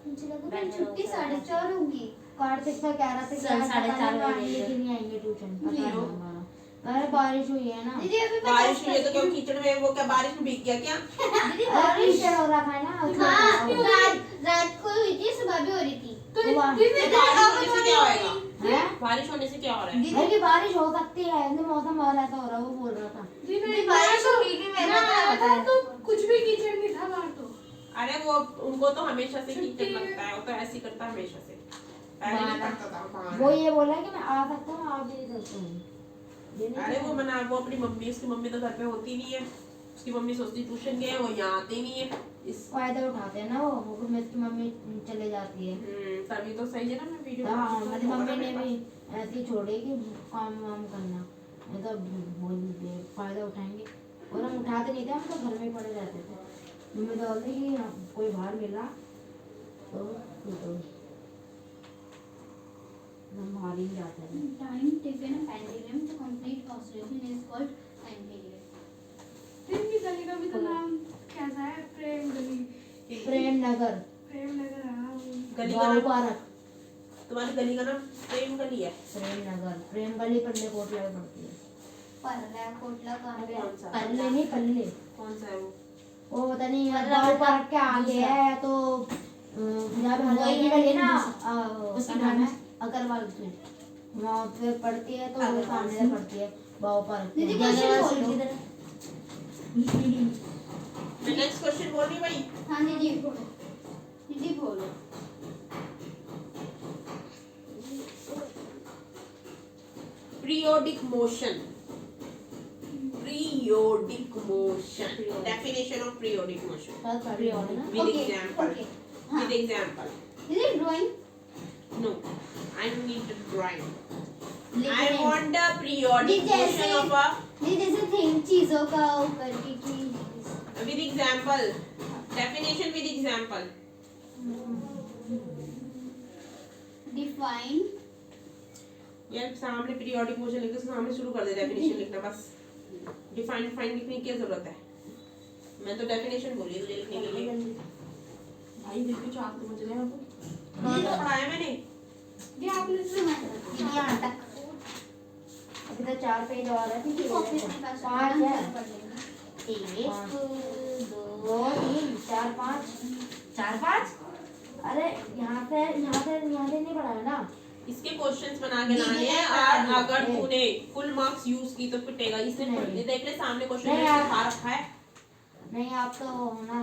मुझे लगा मेरी छुट्टी 4:30 होगी। कार्तिक तो कह रहा था कि सर, आज 4:30 पता नहीं बजे आएंगे कि नहीं आएंगे ट्यूशन, पता नहीं क्यों? हमारा। अरे बारिश हुई है ना। दीदी अभी बारिश हुई है तो क्यों कीचड़ में, वो क्या बारिश में भीग गया क्या? दीदी अरे बारिश कीचड़ हो रखा है ना। हाँ रात को हुई थी, सुबह भी हो रही थी। हुआ। बारिश होने से क्या होएगा? हैं? बारिश होने से क्या हो रहा है? अरे की बारिश हो सकती है, ऐसे मौसम और ऐसा हो रहा है, वो बोल रहा था। दीदी बारिश होगी कि मैं आया था तो कुछ भी कीचड़ नहीं था बाहर तो। अरे वो उनको तो हमेशा से कीचड़ लगता है, वो तो ऐसे ही करता है हमेशा से। पहले नहीं करता था बाहर। वो ये बोला कि मैं आ सकता हूँ, आप भी सकते हैं। ये नहीं अरे वो मना, वो अपनी मम्मी, उसकी मम्मी तो घर पे होती नहीं है, उसकी मम्मी सोचती ट्यूशन गए, वो यहाँ आते नहीं है। इस फायदा उठाते हैं ना वो मैं इसकी मम्मी चले जाती है। तभी तो सही है ना, मैं वीडियो हाँ मेरी मम्मी ने भी ऐसे ही छोड़े कि काम वाम करना, नहीं तो बोल फायदा उठाएंगे। और हम उठाते नहीं थे, हम तो घर में ही पड़े रहते थे। मम्मी तो बोलती कि कोई बाहर मिला तो हम बाहर ही जाते हैं। Time taken a pendulum to complete oscillation is called time period. प्रेम की गली का भी तो नाम कैसा है? प्रेम गली, प्रेम नगर, प्रेम नगर है ना वो। गली का गाँव नाम, पार्क, तुम्हारी गली का नाम प्रेम गली है। प्रेम नगर, प्रेम गली पल्ले कोटला में पड़ती है। परला कोटला कहाँ पे है? कौन सा पल्ले नहीं पल्ले, कौन सा है वो? वो पता नहीं मतलब गाँव पार्क के आगे दूसरा। है तो जहाँ पे हमारी वही गली है ना उसकी उसका नाम नाम है अग्रवाल स्ट्रीट, वहाँ पे पड़ती है तो वो अग्रवाल सामने से पड़ती है गाँव पार्क के। दीदी क्वेश्चन बोलो। मैं नेक्स्ट क्वेश्चन बोल रही भाई। हाँ दीदी बोलो, दीदी बोलो। Periodic motion. Periodic motion. Definition of periodic motion. शायद पढ़ रही होगी ना। With Okay, example. okay. हाँ। With example. दीदी drawing No, I don't need the drawing. I लेकिन want the periodic With जैसे- motion of a. दीदी जैसे थिंग चीजों का ऊपर की With example. Definition with example. Define यार सामने periodic motion लिख दो, सामने शुरू कर दे definition लिखना बस। Define लिखने की क्या जरूरत है? मैं तो definition बोली तुझे लिखने के लिए। भाई देखो 4 बज रहे हैं अब। ये तो पढ़ाया मैंने। ये आपने सुना यहाँ तक अभी तो 4 पेज और है, ठीक है? कॉपी के पास 5 है, पढ़ लेंगे। 1 2 3 4 5। 4 5 अरे यहाँ से नहीं पढ़ाया ना। इसके क्वेश्चंस बना के लाने हैं और अगर तूने फुल मार्क्स यूज की तो पिटेगा। इसने नहीं। देख ले सामने क्वेश्चन नहीं में यार। लिखा रखा है। नहीं आप तो ना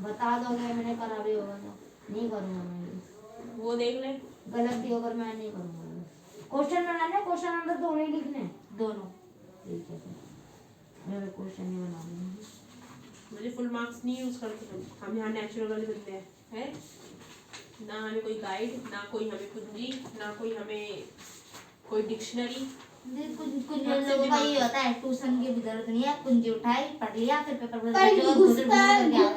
बता दोगे, मैंने करा भी होगा तो नहीं करूँगा मैं ये। वो देख ले। गलत भी होगा मैं नहीं करूँगा। क्वेश्चन बनाने, क्वेश्चन आंसर दोनों ही लिखने। दोनों ठीक है फिर मैं क्वेश्चन नहीं बनाऊंगी। मुझे फुल मार्क्स नहीं यूज करते हम यहाँ नेचुरल वाले बंदे हैं ना हमें कोई गाइड, ना कोई हमें कुंजी, ना कोई हमें कोई डिक्शनरी। कुछ लोगों का ये होता है ट्यूशन की भी जरूरत नहीं है, कुंजी उठाई पढ़ लिया फिर पेपर में पर घुसता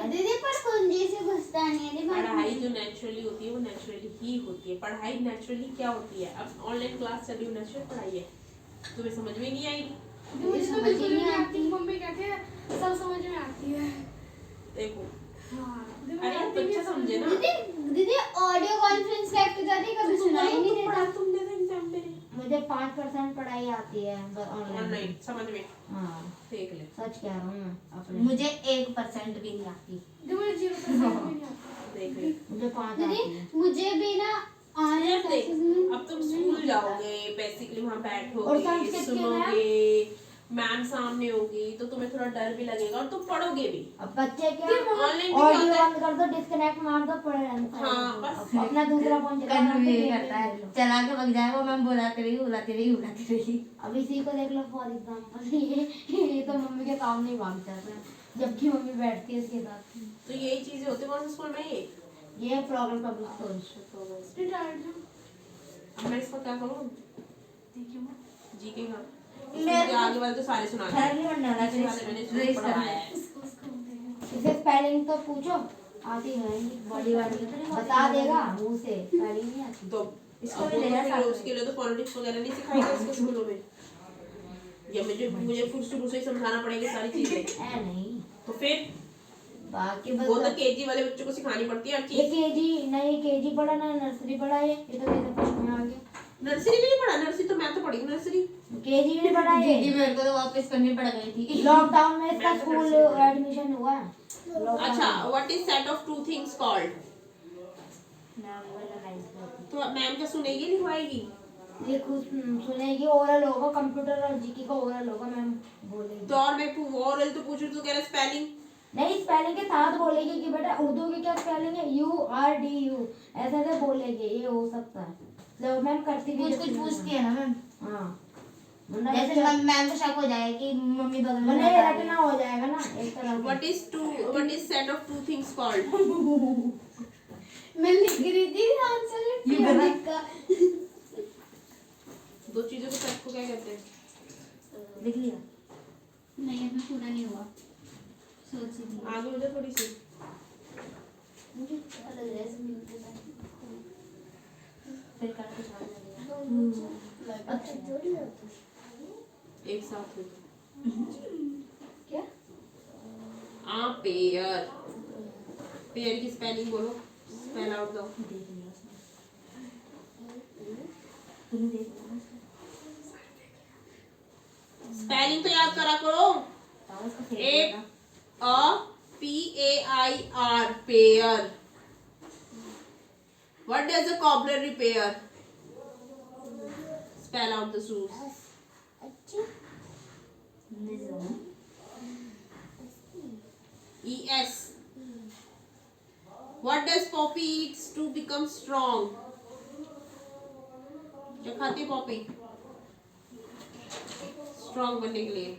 दीदी पर कुंजी से घुसता नहीं है दिमाग पढ़ाई में। जो नेचुरली होती है वो नेचुरली ही होती है। पढ़ाई नेचुरली क्या होती है? अब ऑनलाइन क्लास चली हुई नेचुरल पढ़ाई है, तुम्हें समझ में नहीं आएगी। मुझे तो समझ बिल्कुल ही नहीं नहीं आती। आती। मम्मी कहते हैं सब समझ में आती है। देखो हाँ अरे आप बच्चा समझे ना। दीदी ऑडियो कॉन्फ्रेंस लाइव पे जाती कभी सुनाई नहीं देता। तुम दे दो एग्जाम मेरे मुझे 5% पढ़ाई आती है ऑनलाइन। ऑनलाइन समझ में हाँ देख ले। सच कह रहा हूँ मैं अपने। मुझे 1% भी नहीं आती। जो मुझे 0% भी नहीं आता। देख ले। मुझे 5 आती दीदी है। मुझे भी ना ऑनलाइन यार देख, क्लासेस में अब तुम स्कूल जाओगे बेसिकली वहाँ और बैठोगे संस्कृत के सुनोगे, मैम सामने होगी तो तुम्हें थोड़ा डर भी लगेगा और तुम पढ़ोगे भी। अब बच्चे क्या ऑनलाइन भी क्या ऑडियो होता है? बंद कर दो, डिस्कनेक्ट मार दो, पढ़े रहने। हाँ, बस। अब अपना दूसरा फोन चला कन्नू ये करता है चला के भग जाएगा, मैं बुलाती रही। अब इसी को देख लो फॉर एग्जाम्पल, ये तो मम्मी के काम नहीं भाग जाता है जबकि मम्मी बैठती है इसके साथ। तो यही चीजें होती है कौन से स्कूल में ये प्रॉब्लम पब्लिक स्कूल। रिटायर्ड अब मैं इसका क्या करूँ? जीके का मैं- इसके आगे वाले तो सारे सुना घर नहीं बनना वाला, पीछे वाले मैंने रेस इसको पढ़ाया है। इसे स्पेलिंग तो पूछो, आती है बॉडी वाली बता देगा मुंह से, स्पेलिंग नहीं आती। तो इसको अब भी वो तो लेना फिर साथ में। उसके लिए तो पॉलिटिक्स वगैरह नहीं सिखाएगा इसके स्कूलों में, या मुझे फिर शुरू से ही समझाना पड़ेगी सारी चीजें। ऐ नहीं तो फिर बाकी वो तो बस केजी वाले बच्चों को सिखानी पड़ती है हर ये चीज। केजी नहीं, केजी पढ़ा ना नर्सरी पढ़ा, ये तो कैसे फर्स्ट में आ गया। नर्सरी भी नहीं पढ़ा? नर्सरी तो मैं तो पढ़ी हूँ नर्सरी। केजी भी पढ़ा दीदी ये। मेरे को तो वापस करनी पड़ गई थी। लॉकडाउन में इसका मैं तो स्कूल नर्सरी पढ़ी। एडमिशन हुआ है। Lockdown अच्छा, में। What is set of two things called? तो मैम क्या सुनेगी लिखवाएगी? ये कुछ सुनेगी, ओरल होगा, कंप्यूटर और जीके का ओरल होगा, मैम बोलेगी। तो और मैं ओरल तो पूछूं तो कह रहा स्पेलिंग। नहीं स्पेलिंग के साथ बोलेगी कि बेटा उर्दू की क्या स्पेलिंग है, URDU ऐसे ऐसे बोलेगी, ये हो सकता है। तो मैम करती भी कुछ पूछती है ना मैम, हाँ वरना जैसे बच्चा- मैम को शक हो जाए कि मम्मी बगल में वरना ये बता रही रटना है। हो जाएगा ना एक तरह से। What is set of two things called? मैं लिख रही थी आंसर ये बता। का। दो चीजों के सेट को क्या कहते हैं? लिख लिया। नहीं अभी पूरा नहीं हुआ, सोच ही थी आगे हो जा थोड़ी सी। मुझे अलग रह से मिलते हैं। फिर करके छोड़ देगा। एक साथ हो क्या? आ पेयर, पेयर की स्पेलिंग बोलो, स्पेल आउट दो। देख लिया उसने, तूने देख लिया उसने। स्पेलिंग तो याद करा करो। बताओ उसका फेवरेट एक ना। A P-A-I-R, pair. What does a cobbler repair? Spell out the shoes. निज़म। E-S. What does Poppy eats to become strong? क्या खाती है पॉपी स्ट्रॉन्ग बनने के लिए?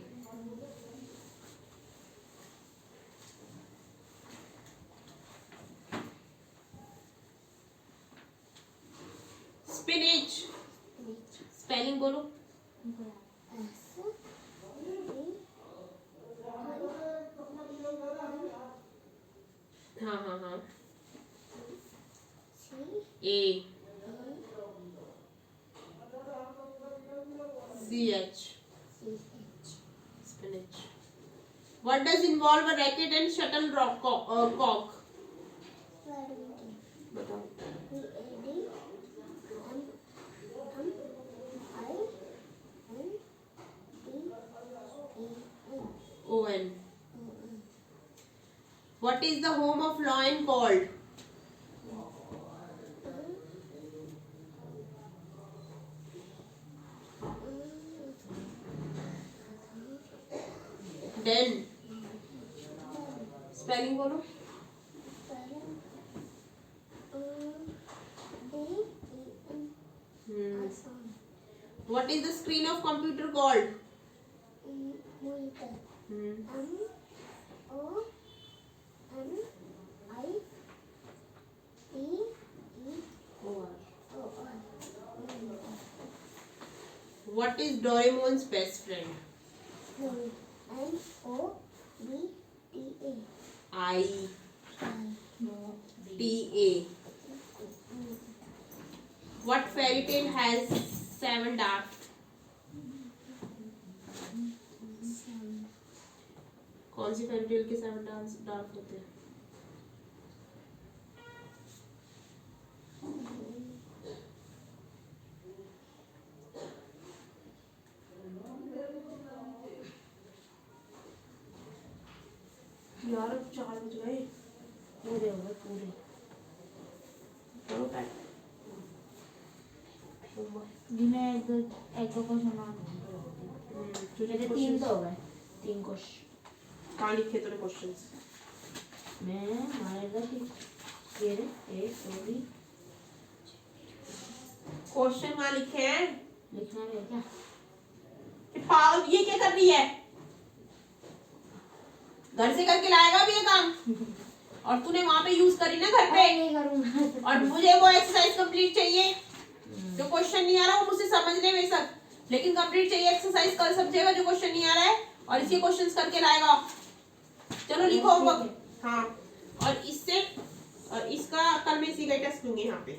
स्पिनच, स्पेलिंग बोलो। हाँ हाँ हाँ, A C-H, spinach. What does involve a racket and shuttlecock? बताओ। O-N. What is the home of lion called? Den. Spelling बोलो। What is the screen of computer called? What is Doraemon's best friend? I-T-A. What fairy tale has 7 drafts? कौन सी fairy tale के 7 drafts होते हैं? यार अब 4 बज गए। पूरे हो गए पूरे। करो टाइम। जिन्हें एक दो क्वेश्चन मेरे 3 तो हो गए, 3 क्वेश्चन। कहाँ लिखे तूने क्वेश्चंस? मैं हमारे इधर की ये रे, 1 2 3 क्वेश्चन कहाँ लिखे हैं? लिखना है क्या? पागल, ये क्या कर रही है? घर से करके लाएगा भी ये काम, और तूने वहां पे यूज करी ना घर पे। नहीं करूँगा। और मुझे वो एक्सरसाइज कंप्लीट चाहिए। जो क्वेश्चन नहीं आ रहा वो मुझसे समझ ले बेशक, लेकिन कंप्लीट चाहिए एक्सरसाइज। कर समझेगा जो क्वेश्चन नहीं आ रहा है और इसके क्वेश्चंस करके लाएगा। चलो लिखो होमवर्क। हाँ, और इससे और इसका कल मैं इसी का टेस्ट लूंगी यहाँ पे।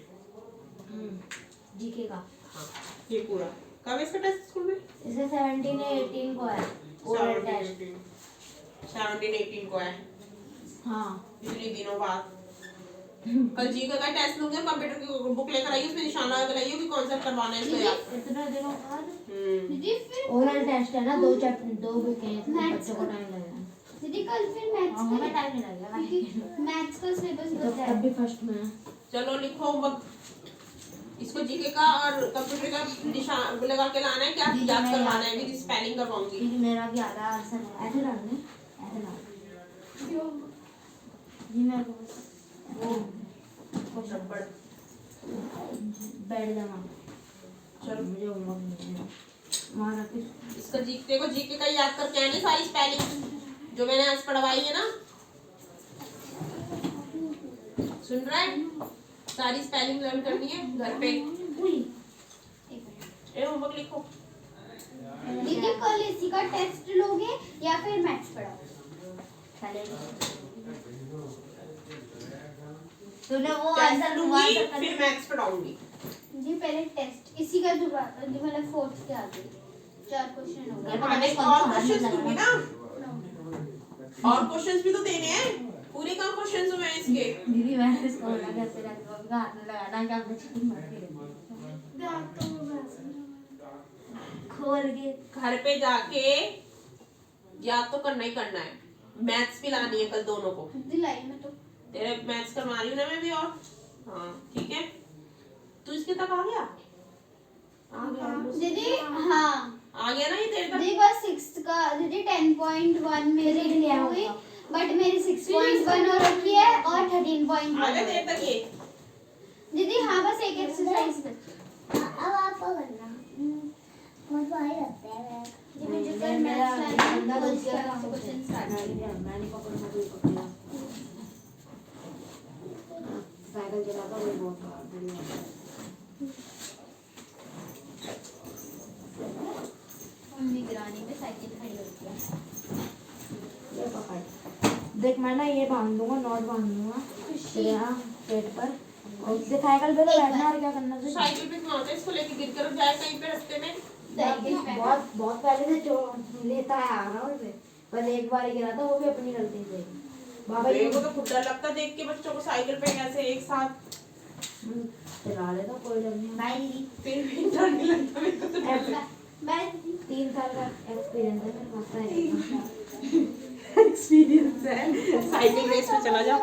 जीके का। हाँ, ये पूरा कब है इसका टेस्ट स्कूल में? इसका 17 या 18 को है ओरल टेस्ट। 17-18 को है। हाँ, इतने दिनों बाद। कल जीके का टेस्ट लूंगी और कंप्यूटर की बुक लेकर आई, उसमें निशाना लगाइए कि कौन सा करवाना है इसको याद। इतने दिनों बाद दीदी फिर ओरल टेस्ट है ना, 2 चैप्टर 2 बुक हैं, तो मैथ्स बच्चों को टाइम लगेगा। दीदी कल फिर मैथ्स हमें टाइम नहीं लगेगा। मैथ्स का सिलेबस तब बताया। तब भी फर्स्ट में है। चलो लिखो होमवर्क। इसको जीके का और कंप्यूटर का निशान लगा के लाना है, क्या याद करवाना है, विद स्पेलिंग करवाऊंगी। क्योंकि मेरा भी आधा आंसर है। ऐसे डालने, ऐसे डाल जी। मैं वो रबड़। बैठ जाना। चलो मुझे होमवर्क नहीं है वहाँ रख के। इसका जीके को जीके का याद करके आनी सारी स्पेलिंग जो मैंने आज पढ़वाई है ना। सुन रहा है? सारी स्पेलिंग लर्न करनी है घर पे। ए होमवर्क लिखो। दीदी कल इसी का टेस्ट लोगे या फिर मैथ्स पढ़ाओ? तूने वो टेस्ट आंसर लूंगी फिर मैथ्स पढ़ाऊंगी। जी पहले टेस्ट इसी का दोबारा मतलब फोर्थ के आगे 4 क्वेश्चन हो गए। हाँ, नहीं, और क्वेश्चंस दूंगी ना, और क्वेश्चंस भी तो देने हैं, पूरे कहाँ क्वेश्चंस हुए हैं इसके। दीदी मैंने इसको बोला घर पे जाके मम्मी का हाथ में लगाना कि आपने चीटिंग मत करो। खोल के घर पे जाके याद तो करना ही करना है, मैथ्स भी लानी है कल दोनों को। दिलाई में तो तेरे मैथ्स करवा रही हूँ ना मैं भी, और हाँ ठीक है। तू इसके तक आ गया दीदी हाँ आ गया ना ये तेरे तक। दीदी बस 6th का दीदी 10.1 मेरी लिया हुई होगा। बट मेरी 6.1 हो रखी है और 13.1 आ गया तेरे तक ये। दीदी हाँ बस एक एक्सरसाइज बची। अब आपको करना बहुत भारी लगता है जी मुझे कल मेरा मैथ्स बंदा लाना रुक उसका गया था। क्वेश्चन स्टार्ट मैंने पकड़ना कोई पकड़ा साइकिल चलाता वो बहुत बढ़िया। निगरानी में साइकिल खड़ी होती है। ये पकड़ देख, मैं ना ये बांध दूंगा, नॉट बांध दूंगा तेरे यहाँ पेट पर, और उससे साइकिल पे तो बैठना और क्या करना फिर। साइकिल पे क्यों आता है, इसको लेके गिर कर जाए कहीं पे रास्ते में। साइकिल पे बहुत बहुत पहले से जो लेता है आ रहा हूँ उसे, पर एक बार ही गिरा था, वो भी अपनी गलती से। बाबा मेरे को तो खुद डर लगता देख के बच्चों को साइकिल पे कैसे एक साथ। चला लेता, कोई डर नहीं। बाय दीदी फिर भी डर नहीं लगता मेरे को तो। बाय दीदी 3 साल का एक्सपीरियंस है मेरे पास। एक्सपीरियंस है, साइकिल रेस में चला जा।